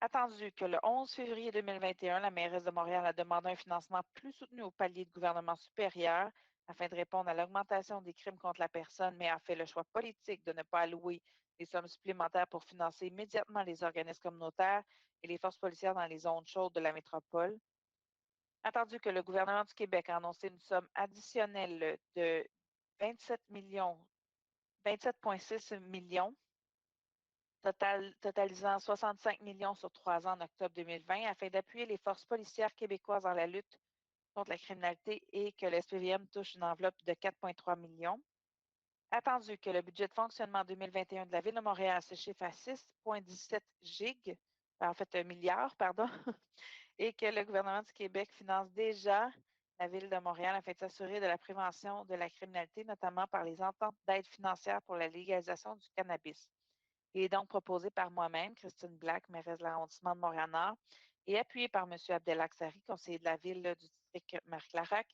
Attendu que le 11 février 2021, la mairesse de Montréal a demandé un financement plus soutenu au palier de gouvernement supérieur afin de répondre à l'augmentation des crimes contre la personne, mais a fait le choix politique de ne pas allouer des sommes supplémentaires pour financer immédiatement les organismes communautaires et les forces policières dans les zones chaudes de la métropole. Attendu que le gouvernement du Québec a annoncé une somme additionnelle de 27,6 millions, totalisant 65 millions sur 3 ans en octobre 2020, afin d'appuyer les forces policières québécoises dans la lutte contre la criminalité et que le SPVM touche une enveloppe de 4,3 millions. Attendu que le budget de fonctionnement 2021 de la Ville de Montréal se chiffre à 6,17 milliards, et que le gouvernement du Québec finance déjà la Ville de Montréal afin de s'assurer de la prévention de la criminalité, notamment par les ententes d'aide financière pour la légalisation du cannabis. Il est donc proposé par moi-même, Christine Black, mairesse de l'arrondissement de Montréal-Nord, et appuyé par M. Abdelak Sari, conseiller de la ville du district Marie-Clarac,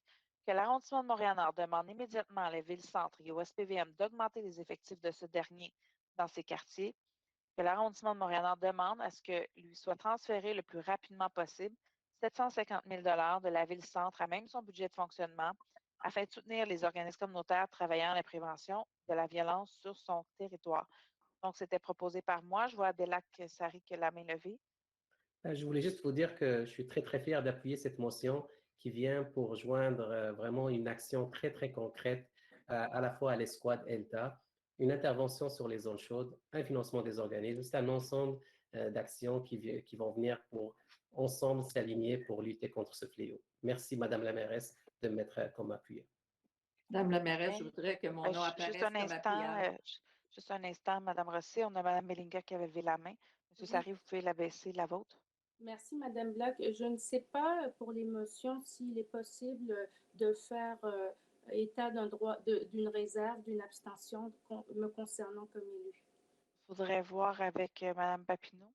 que l'arrondissement de Montréal-Nord demande immédiatement à la ville-centre et au SPVM d'augmenter les effectifs de ce dernier dans ces quartiers, que l'arrondissement de Montréal-Nord demande à ce que lui soit transféré le plus rapidement possible 750 000 de la ville-centre à même son budget de fonctionnement afin de soutenir les organismes communautaires travaillant à la prévention de la violence sur son territoire. Donc, c'était proposé par moi. Je vois Abdelak Sari qui a la main levée. Je voulais juste vous dire que je suis très, très fier d'appuyer cette motion qui vient pour joindre vraiment une action très, très concrète à la fois à l'escouade ELTA, une intervention sur les zones chaudes, un financement des organismes. C'est un ensemble d'actions qui vont venir pour ensemble s'aligner pour lutter contre ce fléau. Merci, Madame la mairesse, de me mettre comme appuyé. Madame la mairesse, je voudrais que mon nom apparaisse comme appuyeur. Juste un instant, Madame Rossi, on a Madame Bellinger qui avait levé la main. Monsieur Sari, vous pouvez la baisser, la vôtre. Merci, Madame Black. Je ne sais pas pour les motions s'il est possible de faire état d'un droit, d'une réserve, d'une abstention me concernant comme élu. Il faudrait voir avec Madame Papineau.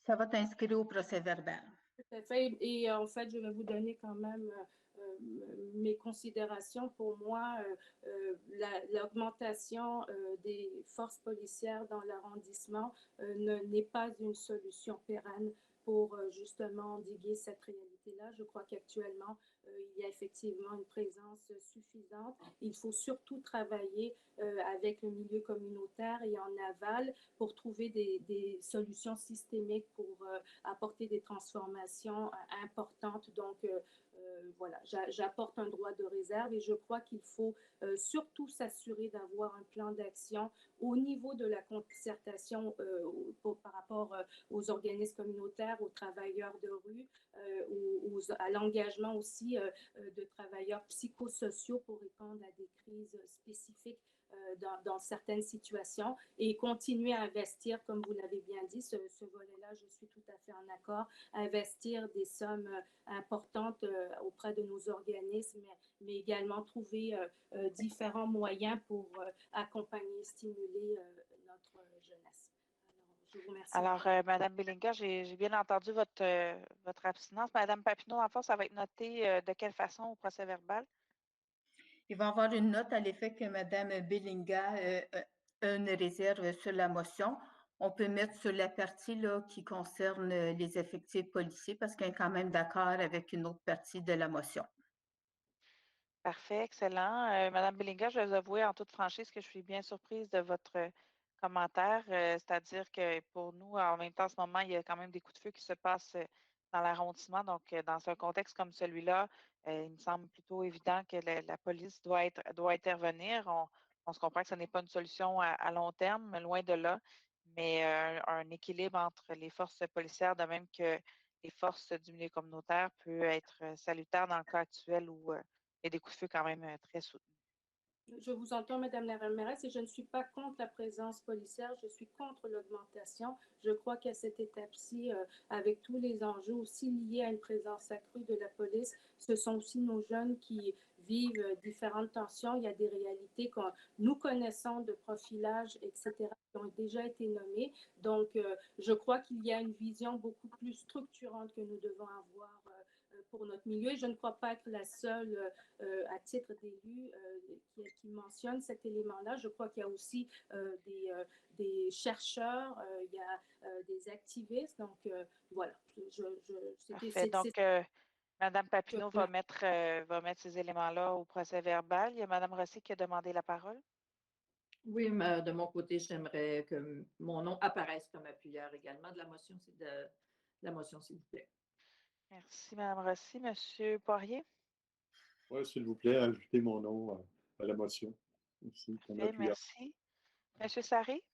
Ça va t'inscrire au procès verbal. Tout à fait. Et en fait, je vais vous donner quand même mes considérations. Pour moi, l'augmentation des forces policières dans l'arrondissement n'est pas une solution pérenne pour justement endiguer cette réalité-là. Je crois qu'actuellement, il y a effectivement une présence suffisante. Il faut surtout travailler avec le milieu communautaire et en aval pour trouver des solutions systémiques pour apporter des transformations importantes. Donc, voilà, j'apporte un droit de réserve et je crois qu'il faut surtout s'assurer d'avoir un plan d'action au niveau de la concertation par rapport aux organismes communautaires, aux travailleurs de rue, à l'engagement aussi de travailleurs psychosociaux pour répondre à des crises spécifiques dans certaines situations et continuer à investir, comme vous l'avez bien dit, ce volet-là, je suis tout à fait en accord, investir des sommes importantes auprès de nos organismes, mais également trouver différents moyens pour accompagner, stimuler notre jeunesse. Alors, je vous remercie. Alors, Madame Bellinger, j'ai bien entendu votre abstinence. Madame Papineau, en fait, ça va être noté de quelle façon au procès verbal? Il va y avoir une note à l'effet que Mme Bellinga a une réserve sur la motion. On peut mettre sur la partie là, qui concerne les effectifs policiers parce qu'elle est quand même d'accord avec une autre partie de la motion. Parfait, excellent. Madame Bellinger, je vais vous avouer en toute franchise que je suis bien surprise de votre commentaire, c'est-à-dire que pour nous, en même temps, en ce moment, il y a quand même des coups de feu qui se passent dans l'arrondissement. Donc, dans un contexte comme celui-là, il me semble plutôt évident que la police doit intervenir. On se comprend que ce n'est pas une solution à long terme, loin de là, mais un équilibre entre les forces policières, de même que les forces du milieu communautaire, peut être salutaire dans le cas actuel où il y a des coups de feu quand même très soutenus. Je vous entends, Madame la mairesse, et je ne suis pas contre la présence policière, je suis contre l'augmentation. Je crois qu'à cette étape-ci, avec tous les enjeux aussi liés à une présence accrue de la police, ce sont aussi nos jeunes qui vivent différentes tensions. Il y a des réalités que nous connaissons de profilage, etc., qui ont déjà été nommées. Donc, je crois qu'il y a une vision beaucoup plus structurante que nous devons avoir pour notre milieu. Et je ne crois pas être la seule à titre d'élu qui mentionne cet élément-là. Je crois qu'il y a aussi des chercheurs, il y a des activistes. Donc, voilà. Parfait. Donc, Mme Papineau va mettre ces éléments-là au procès verbal. Il y a Mme Rossi qui a demandé la parole. Oui, mais de mon côté, j'aimerais que mon nom apparaisse comme appuyeur également de la motion, s'il vous plaît. Merci, Mme Rossi. Monsieur Poirier? Oui, s'il vous plaît, ajoutez mon nom à la motion. Aussi, merci. Monsieur Sari?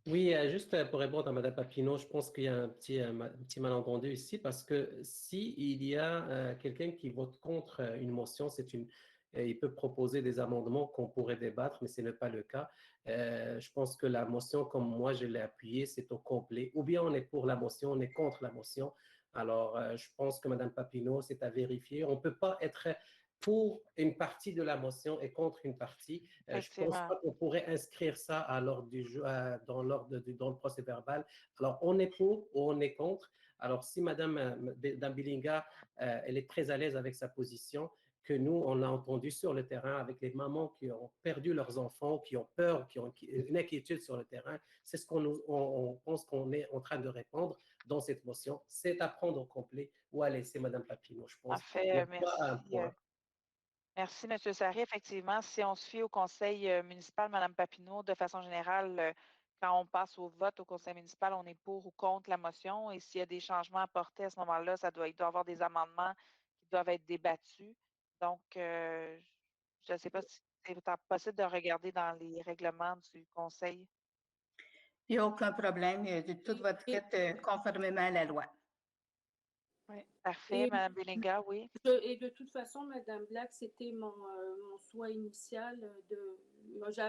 Oui, juste pour répondre à Mme Papineau, je pense qu'il y a un petit malentendu ici parce que s'il y a quelqu'un qui vote contre une motion, il peut proposer des amendements qu'on pourrait débattre, mais ce n'est pas le cas. Je pense que la motion, comme moi je l'ai appuyée, c'est au complet. Ou bien on est pour la motion, on est contre la motion. Alors, je pense que Mme Papineau, c'est à vérifier. On ne peut pas être pour une partie de la motion et contre une partie. Je ne pense Effectivement. pas qu'on pourrait inscrire ça à l'ordre du jour, dans le procès verbal. Alors, on est pour ou on est contre. Alors, si Mme Dambilinga, elle est très à l'aise avec sa position, que nous, on a entendu sur le terrain avec les mamans qui ont perdu leurs enfants, qui ont peur, qui ont une inquiétude sur le terrain, c'est ce on pense qu'on est en train de répondre dans cette motion. C'est à prendre au complet ou à laisser Mme Papineau, je pense. Il n'y a Parfait, pas un merci. point. Merci, M. Sarry. Effectivement, si on se fie au conseil municipal, Mme Papineau, de façon générale, quand on passe au vote au conseil municipal, on est pour ou contre la motion. Et s'il y a des changements apportés à ce moment-là, il doit y avoir des amendements qui doivent être débattus. Donc, je ne sais pas si c'est possible de regarder dans les règlements du conseil. Il n'y a aucun problème. Tout va être conformément à la loi. Oui. Parfait, Mme Belinga, oui. Et de toute façon, Mme Black, c'était mon souhait initial.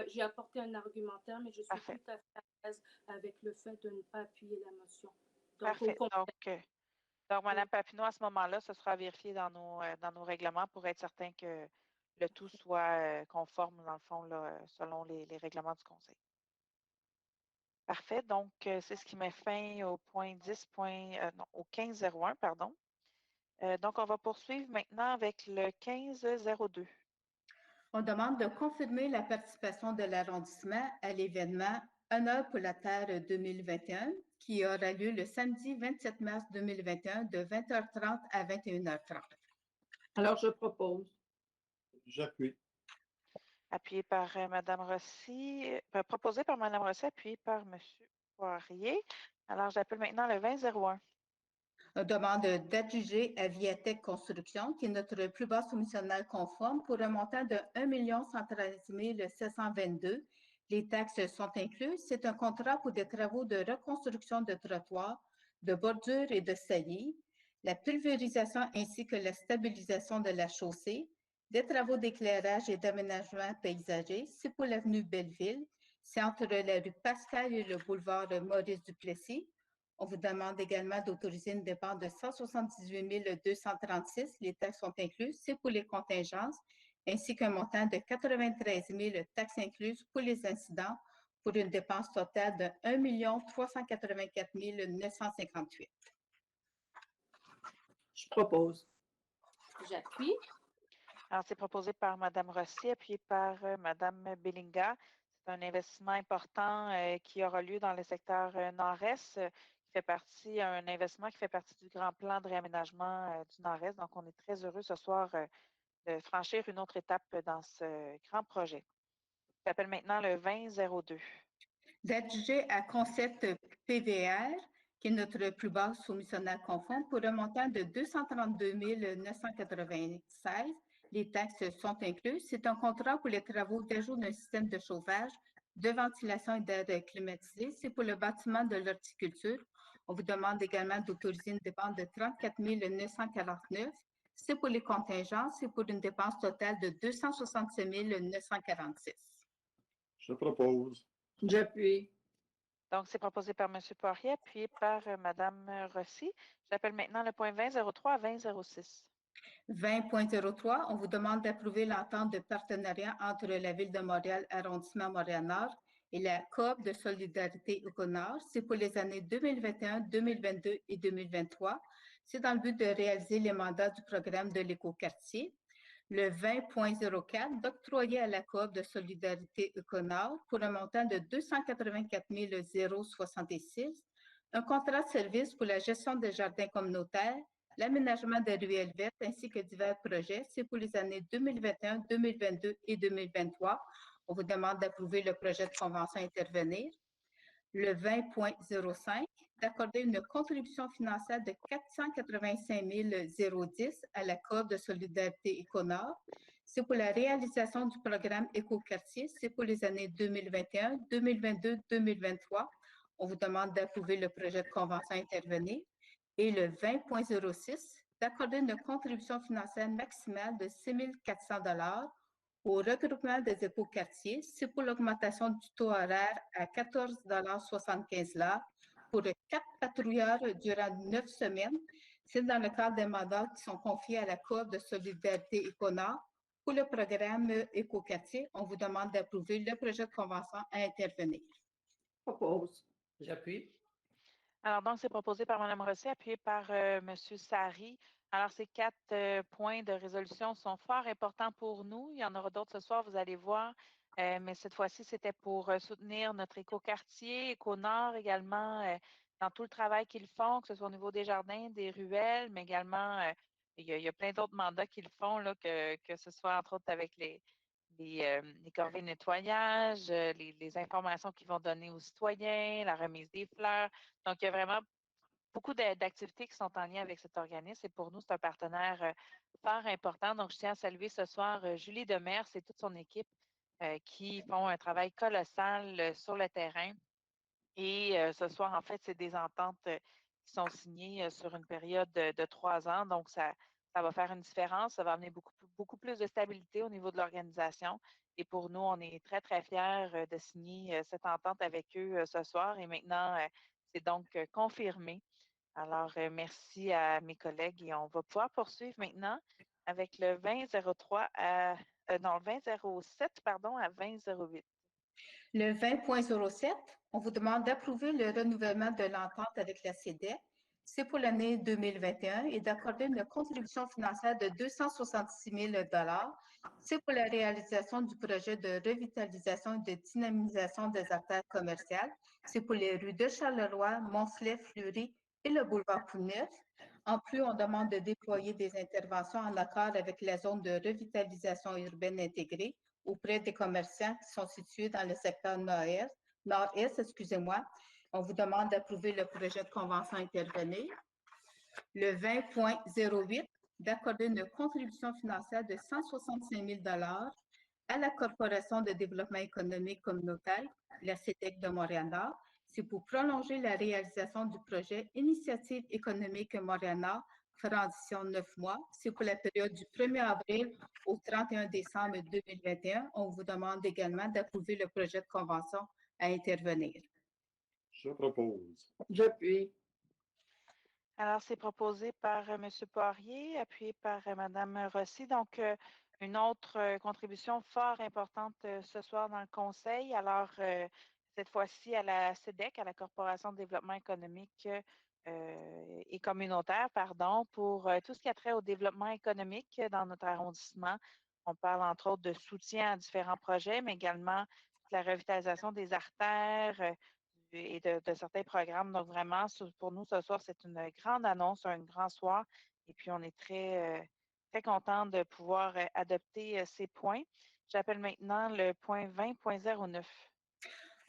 J'ai apporté un argumentaire, mais je suis Parfait. tout à fait à l'aise avec le fait de ne pas appuyer la motion. Parfait. Donc, Mme Papineau, à ce moment-là, ce sera vérifié dans nos règlements pour être certain que le tout soit conforme, dans le fond, là, selon les règlements du Conseil. Parfait. Donc, c'est ce qui met fin au point 10, au 15.01, pardon. Donc, on va poursuivre maintenant avec le 15.02. On demande de confirmer la participation de l'arrondissement à l'événement Honneur pour la Terre 2021 qui aura lieu le samedi 27 mars 2021 de 20h30 à 21h30. Alors, je propose. J'appuie. Appuyé par Mme Rossi, proposé par Mme Rossi, appuyé par M. Poirier. Alors, j'appelle maintenant le 20.01. On demande d'adjuger à Viatec Construction, qui est notre plus bas soumissionnaire conforme, pour un montant de 1 113 722. Les taxes sont incluses. C'est un contrat pour des travaux de reconstruction de trottoirs, de bordures et de saillies, la pulvérisation ainsi que la stabilisation de la chaussée, des travaux d'éclairage et d'aménagement paysager. C'est pour l'avenue Belleville. C'est entre la rue Pascal et le boulevard Maurice-Duplessis. On vous demande également d'autoriser une dépense de 178 236. Les taxes sont incluses. C'est pour les contingences, ainsi qu'un montant de 93 000 taxes incluses pour les incidents, pour une dépense totale de 1 384 958. Je propose. J'appuie. Alors, c'est proposé par Mme Rossi, appuyé par Mme Belinga. C'est un investissement important qui aura lieu dans le secteur nord-est, un investissement qui fait partie du grand plan de réaménagement du nord-est. Donc, on est très heureux ce soir de franchir une autre étape dans ce grand projet. J'appelle maintenant le 20.02. D'adjuger à Concept PVR, qui est notre plus bas soumissionnaire conforme, pour un montant de 232 996. Les taxes sont incluses. C'est un contrat pour les travaux d'ajout d'un système de chauffage, de ventilation et d'air climatisé. C'est pour le bâtiment de l'horticulture. On vous demande également d'autoriser une dépense de 34 949. C'est pour les contingences. C'est pour une dépense totale de 267 946. Je propose. J'appuie. Donc, c'est proposé par M. Poirier, appuyé par Mme Rossi. J'appelle maintenant le point 20.03 à 20.06. 20.03, on vous demande d'approuver l'entente de partenariat entre la Ville de Montréal, arrondissement Montréal-Nord et la Coop de solidarité Éco-Nord. C'est pour les années 2021, 2022 et 2023. C'est dans le but de réaliser les mandats du programme de l'écoquartier. Le 20.04, d'octroyer à la Coop de solidarité Éco-Nord pour un montant de 284 066 un contrat de service pour la gestion des jardins communautaires, l'aménagement des ruelles vertes ainsi que divers projets. C'est pour les années 2021, 2022 et 2023. On vous demande d'approuver le projet de convention à intervenir. Le 20.05, d'accorder une contribution financière de 485 010 à la Coop de solidarité Éco-Nord. C'est pour la réalisation du programme Écoquartier. C'est pour les années 2021, 2022, 2023. On vous demande d'approuver le projet de convention à intervenir. Et le 20.06, d'accorder une contribution financière maximale de 6 400 $ au regroupement des écoquartiers. C'est pour l'augmentation du taux horaire à 14,75 $ pour 4 patrouilleurs durant 9 semaines. C'est dans le cadre des mandats qui sont confiés à la Coop de solidarité Éconard. Pour le programme Éco-Quartier, on vous demande d'approuver le projet de convention à intervenir. Propose. J'appuie. Alors, donc, c'est proposé par Mme Rossi, appuyé par M. Sari. Alors, ces 4 points de résolution sont fort importants pour nous. Il y en aura d'autres ce soir, vous allez voir. Mais cette fois-ci, c'était pour soutenir notre écoquartier, Éconord également, dans tout le travail qu'ils font, que ce soit au niveau des jardins, des ruelles, mais également, il y a plein d'autres mandats qu'ils font, là, que ce soit entre autres avec les corvées de nettoyage, les informations qu'ils vont donner aux citoyens, la remise des fleurs. Donc, il y a vraiment beaucoup d'activités qui sont en lien avec cet organisme et pour nous, c'est un partenaire fort important. Donc, je tiens à saluer ce soir Julie Demers et toute son équipe qui font un travail colossal sur le terrain. Et ce soir, en fait, c'est des ententes qui sont signées sur une période de 3 ans. Donc, ça va faire une différence. Ça va amener beaucoup plus de stabilité au niveau de l'organisation. Et pour nous, on est très, très fiers de signer cette entente avec eux ce soir. Et maintenant, c'est donc confirmé. Alors, merci à mes collègues et on va pouvoir poursuivre maintenant avec le 2003 non, le 2007, pardon, à 2008. Le 20.07, on vous demande d'approuver le renouvellement de l'entente avec la CEDEC. C'est pour l'année 2021 et d'accorder une contribution financière de 266 000 $. C'est pour la réalisation du projet de revitalisation et de dynamisation des artères commerciales. C'est pour les rues de Charleroi, Moncelet, Fleury et le boulevard Pouneuf. En plus, on demande de déployer des interventions en accord avec la zone de revitalisation urbaine intégrée auprès des commerçants qui sont situés dans le secteur nord-est, excusez-moi. On vous demande d'approuver le projet de convention à intervenir. Le 20.08, d'accorder une contribution financière de 165 000 $ à la Corporation de développement économique communautaire, la CEDEC de Montréal-Nord. C'est pour prolonger la réalisation du projet Initiative économique Montréal-Nord, transition 9 mois. C'est pour la période du 1er avril au 31 décembre 2021. On vous demande également d'approuver le projet de convention à intervenir. Je propose. J'appuie. Alors, c'est proposé par M. Poirier, appuyé par Mme Rossi. Donc, une autre contribution fort importante ce soir dans le Conseil. Alors, cette fois-ci à la CEDEC, à la Corporation de développement économique et communautaire, pardon, pour tout ce qui a trait au développement économique dans notre arrondissement. On parle entre autres de soutien à différents projets, mais également de la revitalisation des artères, et de certains programmes. Donc, vraiment, pour nous, ce soir, c'est une grande annonce, un grand soir. Et puis, on est très, très content de pouvoir adopter ces points. J'appelle maintenant le point 20.09.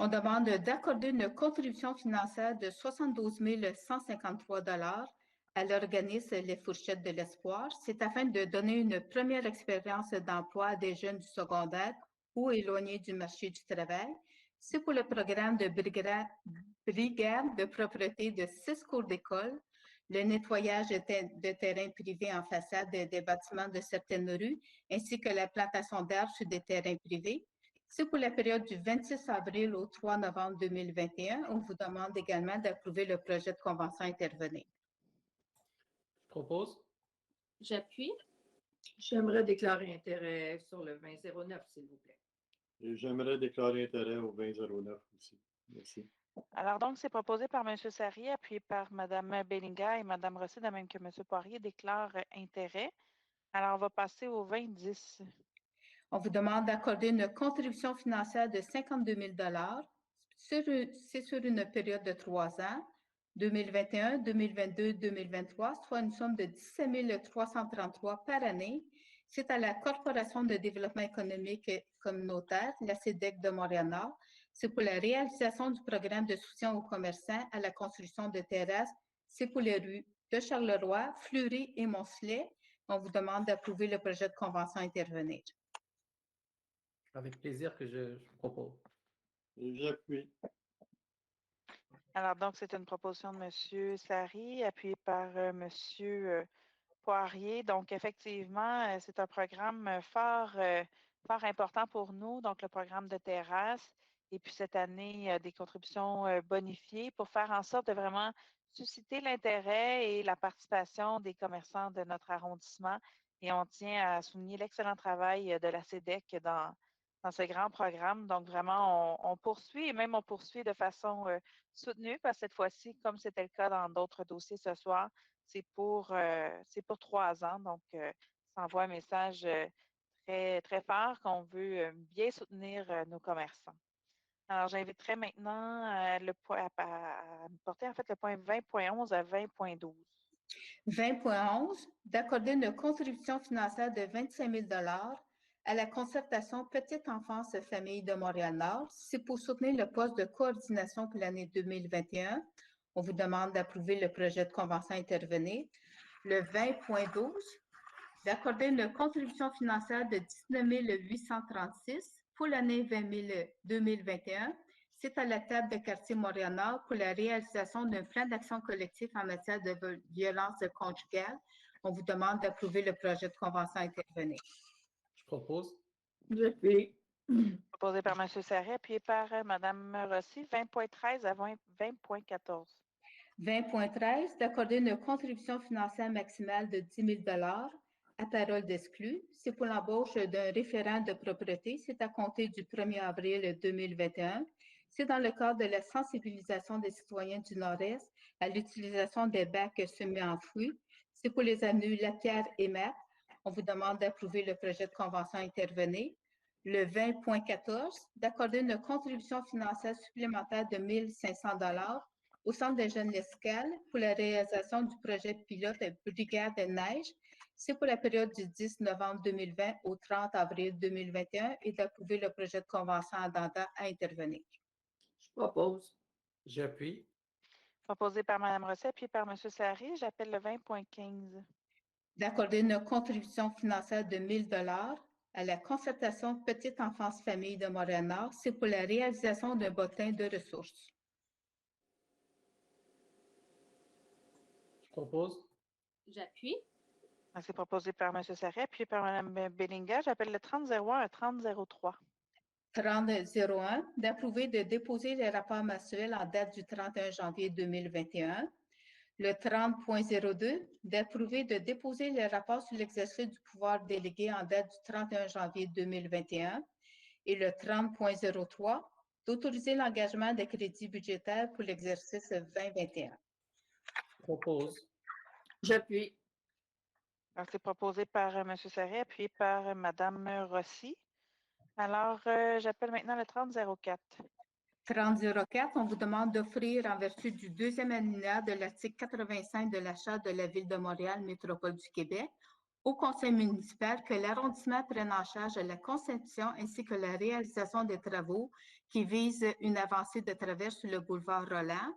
On demande d'accorder une contribution financière de 72 153 $ à l'organisme Les Fourchettes de l'Espoir. C'est afin de donner une première expérience d'emploi à des jeunes du secondaire ou éloignés du marché du travail. C'est pour le programme de brigade de propreté de 6 cours d'école, le nettoyage de terrains privés en façade des bâtiments de certaines rues, ainsi que la plantation d'arbres sur des terrains privés. C'est pour la période du 26 avril au 3 novembre 2021. On vous demande également d'approuver le projet de convention à intervenir. Je propose. J'appuie. J'aimerais déclarer intérêt sur le 2009, s'il vous plaît. Et j'aimerais déclarer intérêt au 2009 aussi. Merci. Alors, donc, c'est proposé par M. Sari, appuyé par Mme Bellinga et Mme Rossi, de même que M. Poirier déclare intérêt. Alors, on va passer au 2010. On vous demande d'accorder une contribution financière de 52 000 $. C'est sur une période de 3 ans, 2021, 2022, 2023, soit une somme de 17 333 par année. C'est à la Corporation de développement économique et communautaire, la CEDEC de Montréal-Nord. C'est pour la réalisation du programme de soutien aux commerçants à la construction de terrasses. C'est pour les rues de Charleroi, Fleury et Moncelet. On vous demande d'approuver le projet de convention à intervenir. Avec plaisir que je propose. Et j'appuie. Alors, donc, c'est une proposition de M. Sari, appuyée par M. Poirier. Donc, effectivement, c'est un programme fort important pour nous, donc le programme de terrasse. Et puis, cette année, des contributions bonifiées pour faire en sorte de vraiment susciter l'intérêt et la participation des commerçants de notre arrondissement. Et on tient à souligner l'excellent travail de la CEDEC dans ce grand programme. Donc, vraiment, on poursuit et même on poursuit de façon soutenue parce que cette fois-ci, comme c'était le cas dans d'autres dossiers ce soir, c'est pour 3 ans. Donc, ça envoie un message très, très fort qu'on veut bien soutenir nos commerçants. Alors, j'inviterai maintenant le point à porter en fait le point 20.11 à 20.12. 20.11, d'accorder une contribution financière de 25 000 à la concertation Petite Enfance Famille de Montréal-Nord. C'est pour soutenir le poste de coordination pour l'année 2021. On vous demande d'approuver le projet de convention intervenir. Le 20.12, d'accorder une contribution financière de 19 836 pour l'année 2021. C'est à la table de quartier Montréal-Nord pour la réalisation d'un plan d'action collectif en matière de violence conjugale. On vous demande d'approuver le projet de convention intervenir. Je propose. J'appuie. Proposé par M. Sarret, appuyé par Mme Rossi, 20.13 à 20.14. 20.13, d'accorder une contribution financière maximale de 10 000 à parole d'exclus. C'est pour l'embauche d'un référent de propriété. C'est à compter du 1er avril 2021. C'est dans le cadre de la sensibilisation des citoyens du Nord-Est à l'utilisation des bacs semi-enfouis. C'est pour les avenues Lapierre et Mapp. On vous demande d'approuver le projet de convention intervenir. Le 20.14, d'accorder une contribution financière supplémentaire de 1 500 au Centre des jeunes L'Escale pour la réalisation du projet pilote Brigade de neige. C'est pour la période du 10 novembre 2020 au 30 avril 2021 et d'approuver le projet de convention addenda à intervenir. Je propose. J'appuie. Proposé par Mme Rosset, appuyé par M. Sarret. J'appelle le 20.15. D'accorder une contribution financière de 1 000 à la concertation Petite Enfance Famille de Montréal-Nord. C'est pour la réalisation d'un bottin de ressources. Je propose. J'appuie. C'est proposé par M. Sarret, appuyé par Mme Bellinga. J'appelle le 30.01 à 30.03. 30.01, d'approuver de déposer les rapports mensuels en date du 31 janvier 2021. Le 30.02, d'approuver de déposer les rapports sur l'exercice du pouvoir délégué en date du 31 janvier 2021. Et le 30.03, d'autoriser l'engagement des crédits budgétaires pour l'exercice 2021. Je propose. J'appuie. C'est proposé par M. Sarret, appuyé par Mme Rossi. Alors, j'appelle maintenant le 30.04. 30.04, on vous demande d'offrir en vertu du deuxième alinéa de l'article 85 de la Charte de la Ville de Montréal, Métropole du Québec, au Conseil municipal que l'arrondissement prenne en charge la conception ainsi que la réalisation des travaux qui visent une avancée de travers sur le boulevard Roland.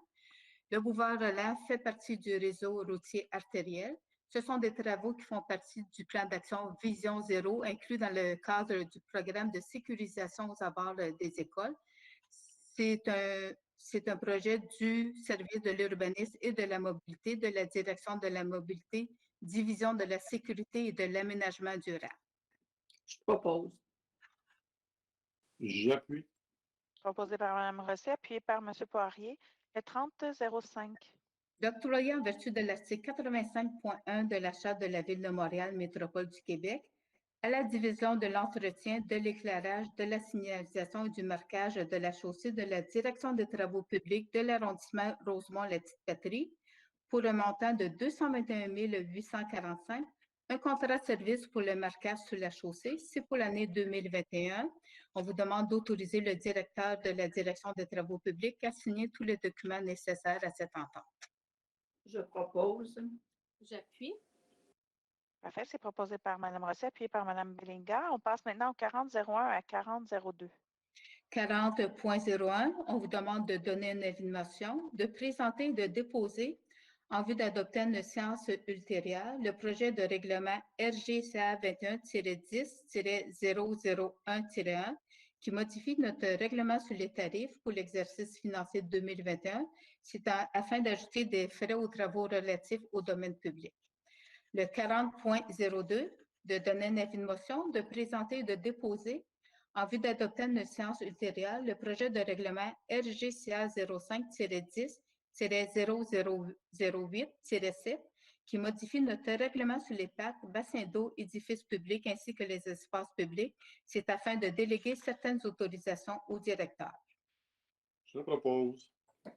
Le boulevard Roland fait partie du réseau routier artériel. Ce sont des travaux qui font partie du plan d'action Vision Zéro, inclus dans le cadre du programme de sécurisation aux abords des écoles. C'est un projet du service de l'urbanisme et de la mobilité, de la direction de la mobilité, division de la sécurité et de l'aménagement durable. Je propose. J'appuie. Proposé par Mme Rosset, appuyé par M. Poirier, le 30.05. D'octroyer en vertu de l'article 85.1 de la Charte de la Ville de Montréal, Métropole du Québec, à la division de l'entretien, de l'éclairage, de la signalisation et du marquage de la chaussée de la Direction des travaux publics de l'arrondissement Rosemont-la-Petite-Patrie pour un montant de 221 845, un contrat de service pour le marquage sur la chaussée. C'est pour l'année 2021. On vous demande d'autoriser le directeur de la Direction des travaux publics à signer tous les documents nécessaires à cette entente. Je propose. J'appuie. Parfait, c'est proposé par Mme Rosset, appuyé par Mme Bellinga. On passe maintenant au 40.01 à 40.02. 40.01, on vous demande de donner une avis de motion, de présenter et de déposer en vue d'adopter une séance ultérieure le projet de règlement RGCA 21-10-001-1 qui modifie notre règlement sur les tarifs pour l'exercice financier 2021, c'est afin d'ajouter des frais aux travaux relatifs au domaine public. Le 40.02, de donner un avis de motion, de présenter et de déposer en vue d'adopter une séance ultérieure le projet de règlement RGCA 2008-7 qui modifie notre règlement sur les parcs, bassins d'eau, édifices publics ainsi que les espaces publics. C'est afin de déléguer certaines autorisations au directeur. Je propose.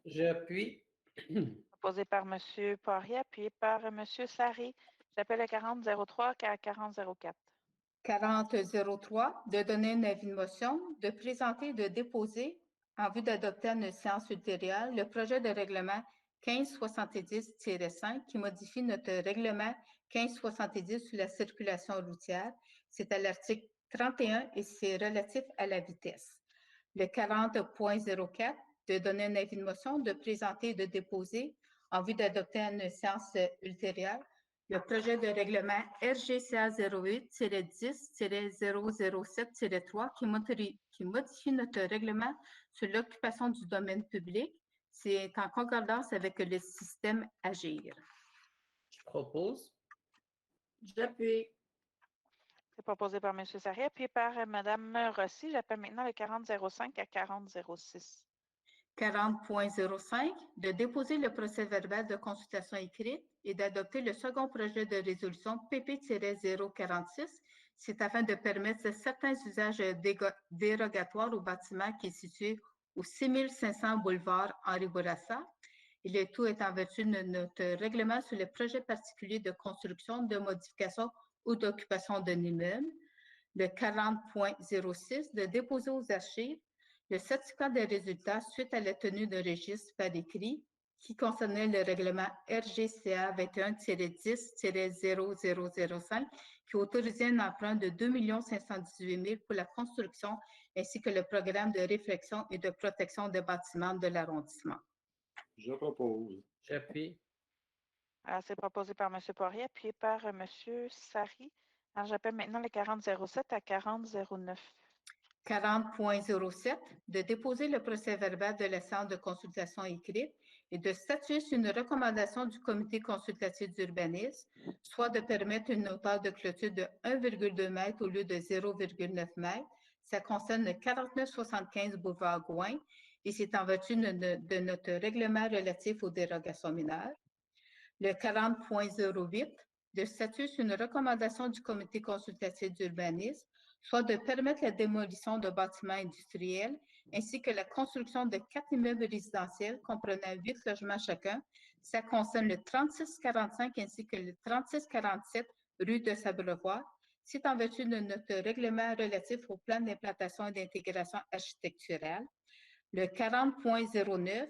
J'appuie. Proposé par M. Poirier, appuyé par M. Sarré. J'appelle le 4003 à 4004. 4003, de donner un avis de motion, de présenter et de déposer, en vue d'adopter à une séance ultérieure, le projet de règlement 1570-5 qui modifie notre règlement 1570 sur la circulation routière. C'est à l'article 31 et c'est relatif à la vitesse. Le 40.04, de donner un avis de motion, de présenter et de déposer, en vue d'adopter à une séance ultérieure, le projet de règlement RGCA 08-10-007-3 qui modifie notre règlement sur l'occupation du domaine public. C'est en concordance avec le système Agir. Je propose. J'appuie. C'est proposé par M. Sarré, appuyé par Mme Rossi. J'appelle maintenant le 4005 à 4006. 40.05, de déposer le procès-verbal de consultation écrite et d'adopter le second projet de résolution PP-046. C'est afin de permettre certains usages dérogatoires au bâtiment qui est situé au 6500 boulevard Henri Bourassa. Et le tout est en vertu de notre règlement sur les projets particuliers de construction, de modification ou d'occupation d'un immeuble. Le 40.06, de déposer aux archives le certificat des résultats suite à la tenue d'un registre par écrit qui concernait le règlement RGCA 21-10-0005 qui autorisait un emprunt de 2 518 000 pour la construction ainsi que le programme de réflexion et de protection des bâtiments de l'arrondissement. Je propose. J'appuie. Alors, c'est proposé par M. Poirier, appuyé par M. Sarré. Alors, j'appelle maintenant le 4007 à 4009. 40.07, de déposer le procès-verbal de la séance de consultation écrite et de statuer sur une recommandation du comité consultatif d'urbanisme, soit de permettre une hauteur de clôture de 1,2 m au lieu de 0,9 m. Ça concerne le 4975 boulevard Gouin et c'est en vertu de notre règlement relatif aux dérogations mineures. Le 40.08, de statuer sur une recommandation du comité consultatif d'urbanisme, soit de permettre la démolition de bâtiments industriels ainsi que la construction de 4 immeubles résidentiels comprenant 8 logements chacun. Ça concerne le 3645 ainsi que le 3647 rue de Sabrevois. C'est en vertu de notre règlement relatif au plan d'implantation et d'intégration architecturale. Le 40.09,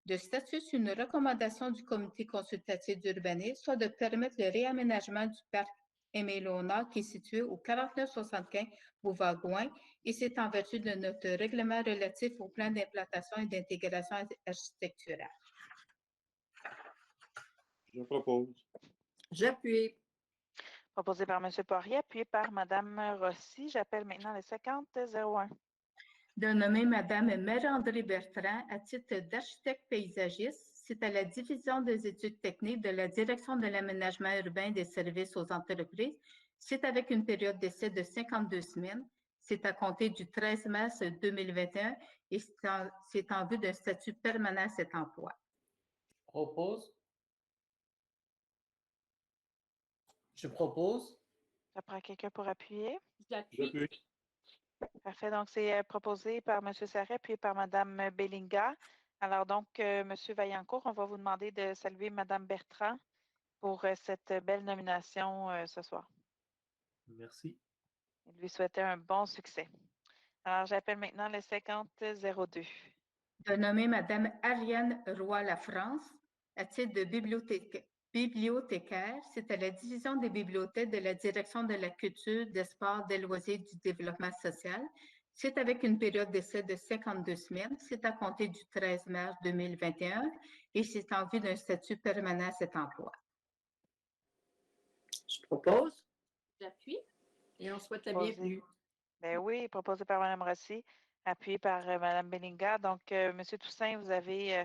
de statuer sur une recommandation du comité consultatif d'urbanisme, soit de permettre le réaménagement du parc Aimé-Léonard qui est situé au 4975 boulevard Gouin et c'est en vertu de notre règlement relatif au plan d'implantation et d'intégration architecturale. Je propose. J'appuie. Proposé par M. Poirier, appuyé par Mme Rossi. J'appelle maintenant le 5001. De nommer Mme Mère-André Bertrand à titre d'architecte paysagiste. C'est à la division des études techniques de la Direction de l'aménagement urbain et des services aux entreprises. C'est avec une période d'essai de 52 semaines. C'est à compter du 13 mars 2021 et c'est en vue d'un statut permanent à cet emploi. Propose. Je propose. Ça prend quelqu'un pour appuyer. J'appuie. J'appuie. Parfait. Donc, c'est proposé par M. Sarré, puis par Mme Bellinga. Alors, donc, M. Vaillancourt, on va vous demander de saluer Mme Bertrand pour cette belle nomination ce soir. Merci. Et lui souhaiter un bon succès. Alors, j'appelle maintenant le 5002. De nommer Mme Ariane Roy-Lafrance à titre de bibliothécaire. C'est à la division des bibliothèques de la Direction de la culture, des sports, des loisirs et du développement social. C'est avec une période d'essai de 52 semaines. C'est à compter du 13 mars 2021 et c'est en vue d'un statut permanent à cet emploi. Je propose. J'appuie. Et on souhaite la Proposé. bienvenue. Ben oui, proposé par Mme Rossi, appuyé par Mme Bellinga. Donc, M. Toussaint, vous avez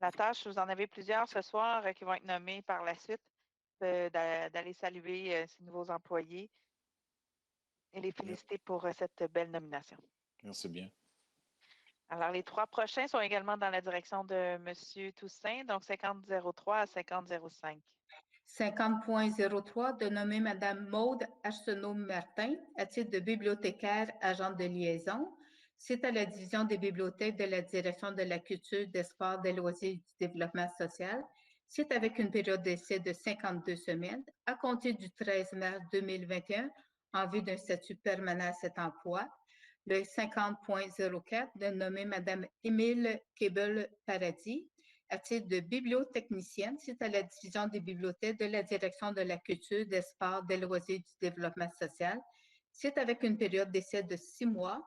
la tâche, vous en avez plusieurs ce soir qui vont être nommés par la suite, d'aller saluer ces nouveaux employés et les féliciter pour cette belle nomination. Merci bien. Alors, les 3 prochains sont également dans la direction de M. Toussaint, donc 5003 à 5005. 50.03, de nommer Mme Maude Arsenault-Martin à titre de bibliothécaire agente de liaison. C'est à la division des bibliothèques de la direction de la culture, des sports, des loisirs et du développement social. C'est avec une période d'essai de 52 semaines à compter du 13 mars 2021 en vue d'un statut permanent à cet emploi. Le 50.04, de nommer Mme Émile Kebel-Paradis à titre de bibliotechnicienne, c'est à la division des bibliothèques de la direction de la culture, des sports, des loisirs et du développement social. C'est avec une période d'essai de 6 mois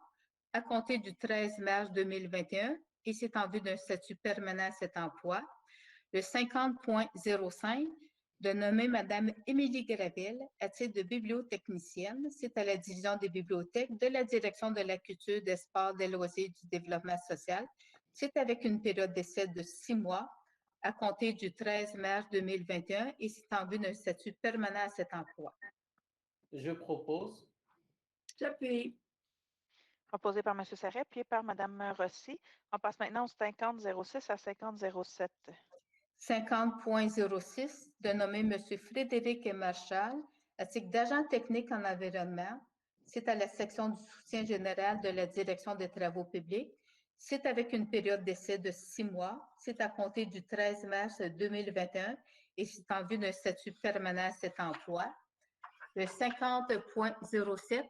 à compter du 13 mars 2021 et c'est en vue d'un statut permanent à cet emploi. Le 50.05, de nommer Mme Émilie Gravel à titre de bibliotechnicienne, c'est à la division des bibliothèques de la direction de la culture, des sports, des loisirs et du développement social. C'est avec une période d'essai de 6 mois à compter du 13 mars 2021 et c'est en vue d'un statut permanent à cet emploi. Je propose. J'appuie. Proposé par M. Serret, puis par Mme Rossi. On passe maintenant au 5006 à 5007. 50.06, de nommer M. Frédéric Marchal à titre d'agent technique en environnement. C'est à la section du soutien général de la direction des travaux publics. C'est avec une période d'essai de 6 mois. C'est à compter du 13 mars 2021 et c'est en vue d'un statut permanent à cet emploi. Le 50.07,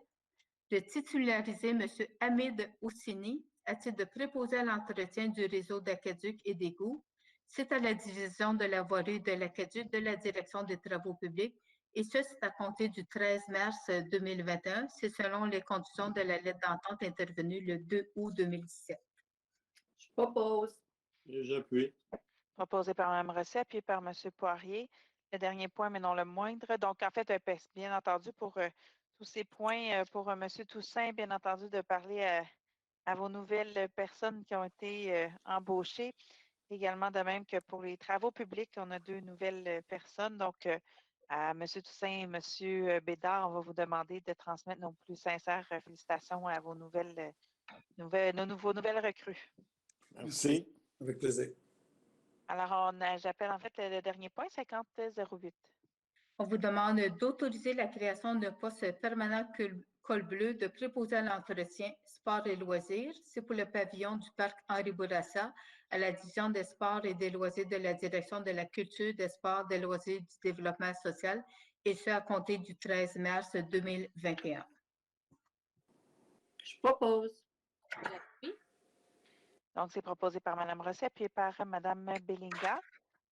de titulariser M. Hamid Oussini à titre de préposé à l'entretien du réseau d'aqueduc et d'égouts. C'est à la division de la voirie de l'aqueduc de la direction des travaux publics et ce, c'est à compter du 13 mars 2021. C'est selon les conditions de la lettre d'entente intervenue le 2 août 2017. Je propose. Et j'appuie. Proposé par Mme Rossi, appuyé par M. Poirier. Le dernier point, mais non le moindre. Donc, en fait, bien entendu, pour tous ces points, pour M. Toussaint, bien entendu, de parler à vos nouvelles personnes qui ont été embauchées. Également, de même que pour les travaux publics, on a 2 nouvelles personnes. Donc, à M. Toussaint et M. Bédard, on va vous demander de transmettre nos plus sincères félicitations à vos nouvelles recrues. Merci. Avec plaisir. Alors, j'appelle en fait le dernier point, 5008. On vous demande d'autoriser la création d'un poste permanent col bleu de préposé à l'entretien, sport et loisirs. C'est pour le pavillon du parc Henri Bourassa à la division des sports et des loisirs de la direction de la culture, des sports, des loisirs et du développement social, et ce à compter du 13 mars 2021. Je propose. J'appuie. Donc, c'est proposé par Mme Rossi, puis par Mme Bellinga.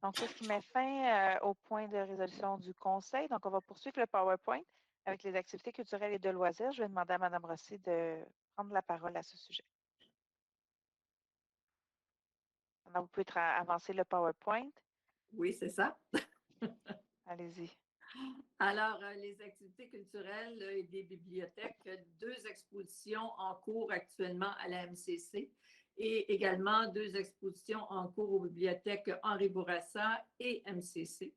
Donc, c'est ce qui met fin au point de résolution du Conseil. Donc, on va poursuivre le PowerPoint avec les activités culturelles et de loisirs. Je vais demander à Mme Rossi de prendre la parole à ce sujet. Alors, vous pouvez avancer le PowerPoint. Oui, c'est ça. Allez-y. Alors, les activités culturelles et des bibliothèques, 2 expositions en cours actuellement à la MCC et également 2 expositions en cours aux bibliothèques Henri Bourassa et MCC.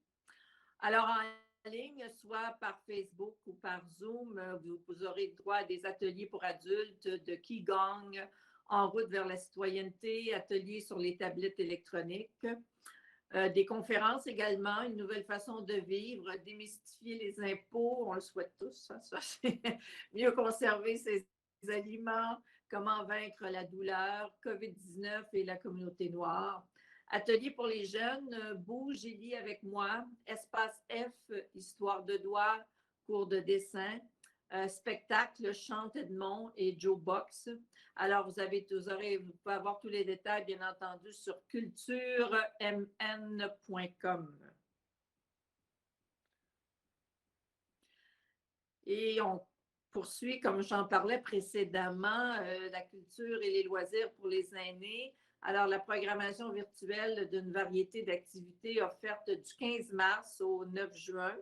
Alors, en ligne, soit par Facebook ou par Zoom, vous aurez droit à des ateliers pour adultes de Qigong, en route vers la citoyenneté, ateliers sur les tablettes électroniques. Des conférences également, une nouvelle façon de vivre, démystifier les impôts, on le souhaite tous, hein, ça c'est mieux conserver ses aliments, comment vaincre la douleur, COVID-19 et la communauté noire. Atelier pour les jeunes, bouge et lis avec moi, espace F, histoire de doigts, cours de dessin, spectacle, Chante Edmond et Joe Box. Alors, vous pouvez avoir tous les détails, bien entendu, sur culturemn.com. Et on poursuit, comme j'en parlais précédemment, la culture et les loisirs pour les aînés. Alors, la programmation virtuelle d'une variété d'activités offertes du 15 mars au 9 juin.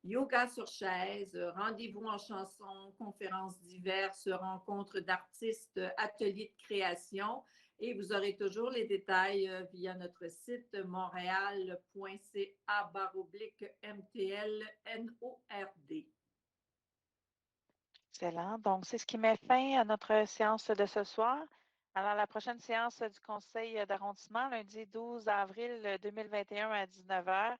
Yoga sur chaise, rendez-vous en chanson, conférences diverses, rencontres d'artistes, ateliers de création. Et vous aurez toujours les détails via notre site montréal.ca/MTLNORD. Excellent. Donc, c'est ce qui met fin à notre séance de ce soir. Alors, la prochaine séance du conseil d'arrondissement, lundi 12 avril 2021 à 19 h.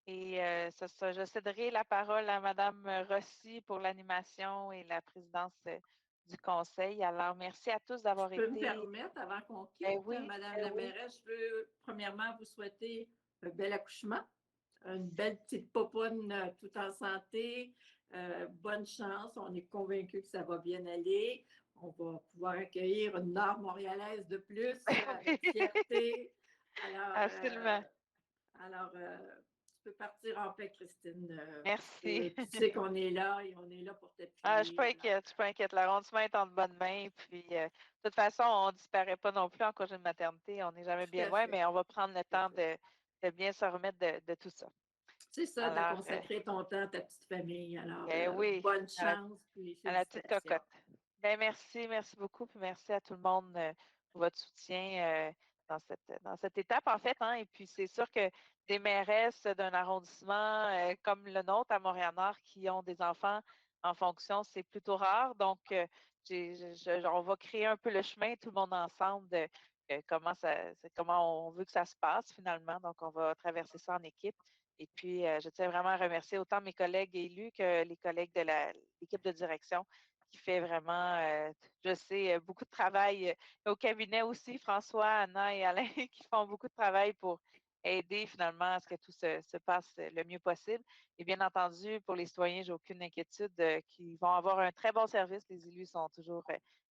Et je céderai la parole à Mme Rossi pour l'animation et la présidence du conseil. Alors, merci à tous d'avoir été. Je peux me permettre, avant qu'on quitte, Madame la mairesse, je veux premièrement vous souhaiter un bel accouchement, une belle petite popoune tout en santé. Bonne chance, on est convaincus que ça va bien aller. On va pouvoir accueillir une Nord-Montréalaise de plus, avec fierté. Alors, absolument. Tu peux partir en paix, Christine. Merci. Tu sais qu'on est là et on est là pour t'appuyer. Je ne suis pas inquiète, je suis pas inquiète. L'arrondissement est en de bonnes mains. Puis, de toute façon, on ne disparaît pas non plus en congé de maternité. On n'est jamais bien loin, mais on va prendre le temps de bien se remettre de tout ça. C'est ça, de consacrer ton temps à ta petite famille. Alors, oui, bonne chance. À la petite cocotte. Merci beaucoup. Puis merci à tout le monde pour votre soutien dans cette étape, en fait. Et puis, c'est sûr que des mairesses d'un arrondissement comme le nôtre à Montréal-Nord qui ont des enfants en fonction, c'est plutôt rare. Donc, on va créer un peu le chemin, tout le monde ensemble, de comment on veut que ça se passe finalement. Donc, on va traverser ça en équipe. Et puis, je tiens vraiment à remercier autant mes collègues élus que les collègues de l'équipe de direction qui fait vraiment, je sais, beaucoup de travail au cabinet aussi, François, Anna et Alain, qui font beaucoup de travail pour aider finalement à ce que tout se passe le mieux possible. Et bien entendu, pour les citoyens, j'ai aucune inquiétude qu'ils vont avoir un très bon service. Les élus sont toujours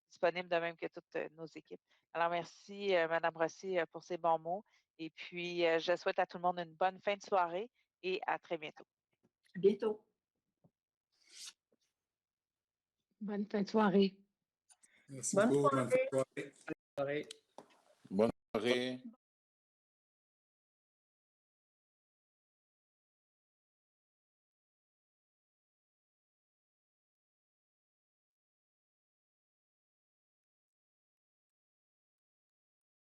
disponibles, de même que toutes nos équipes. Alors, merci, Mme Rossi, pour ces bons mots. Et puis, je souhaite à tout le monde une bonne fin de soirée et à très bientôt. À bientôt. Bonne fin de soirée. Merci beaucoup. Bonne soirée. Bonne soirée.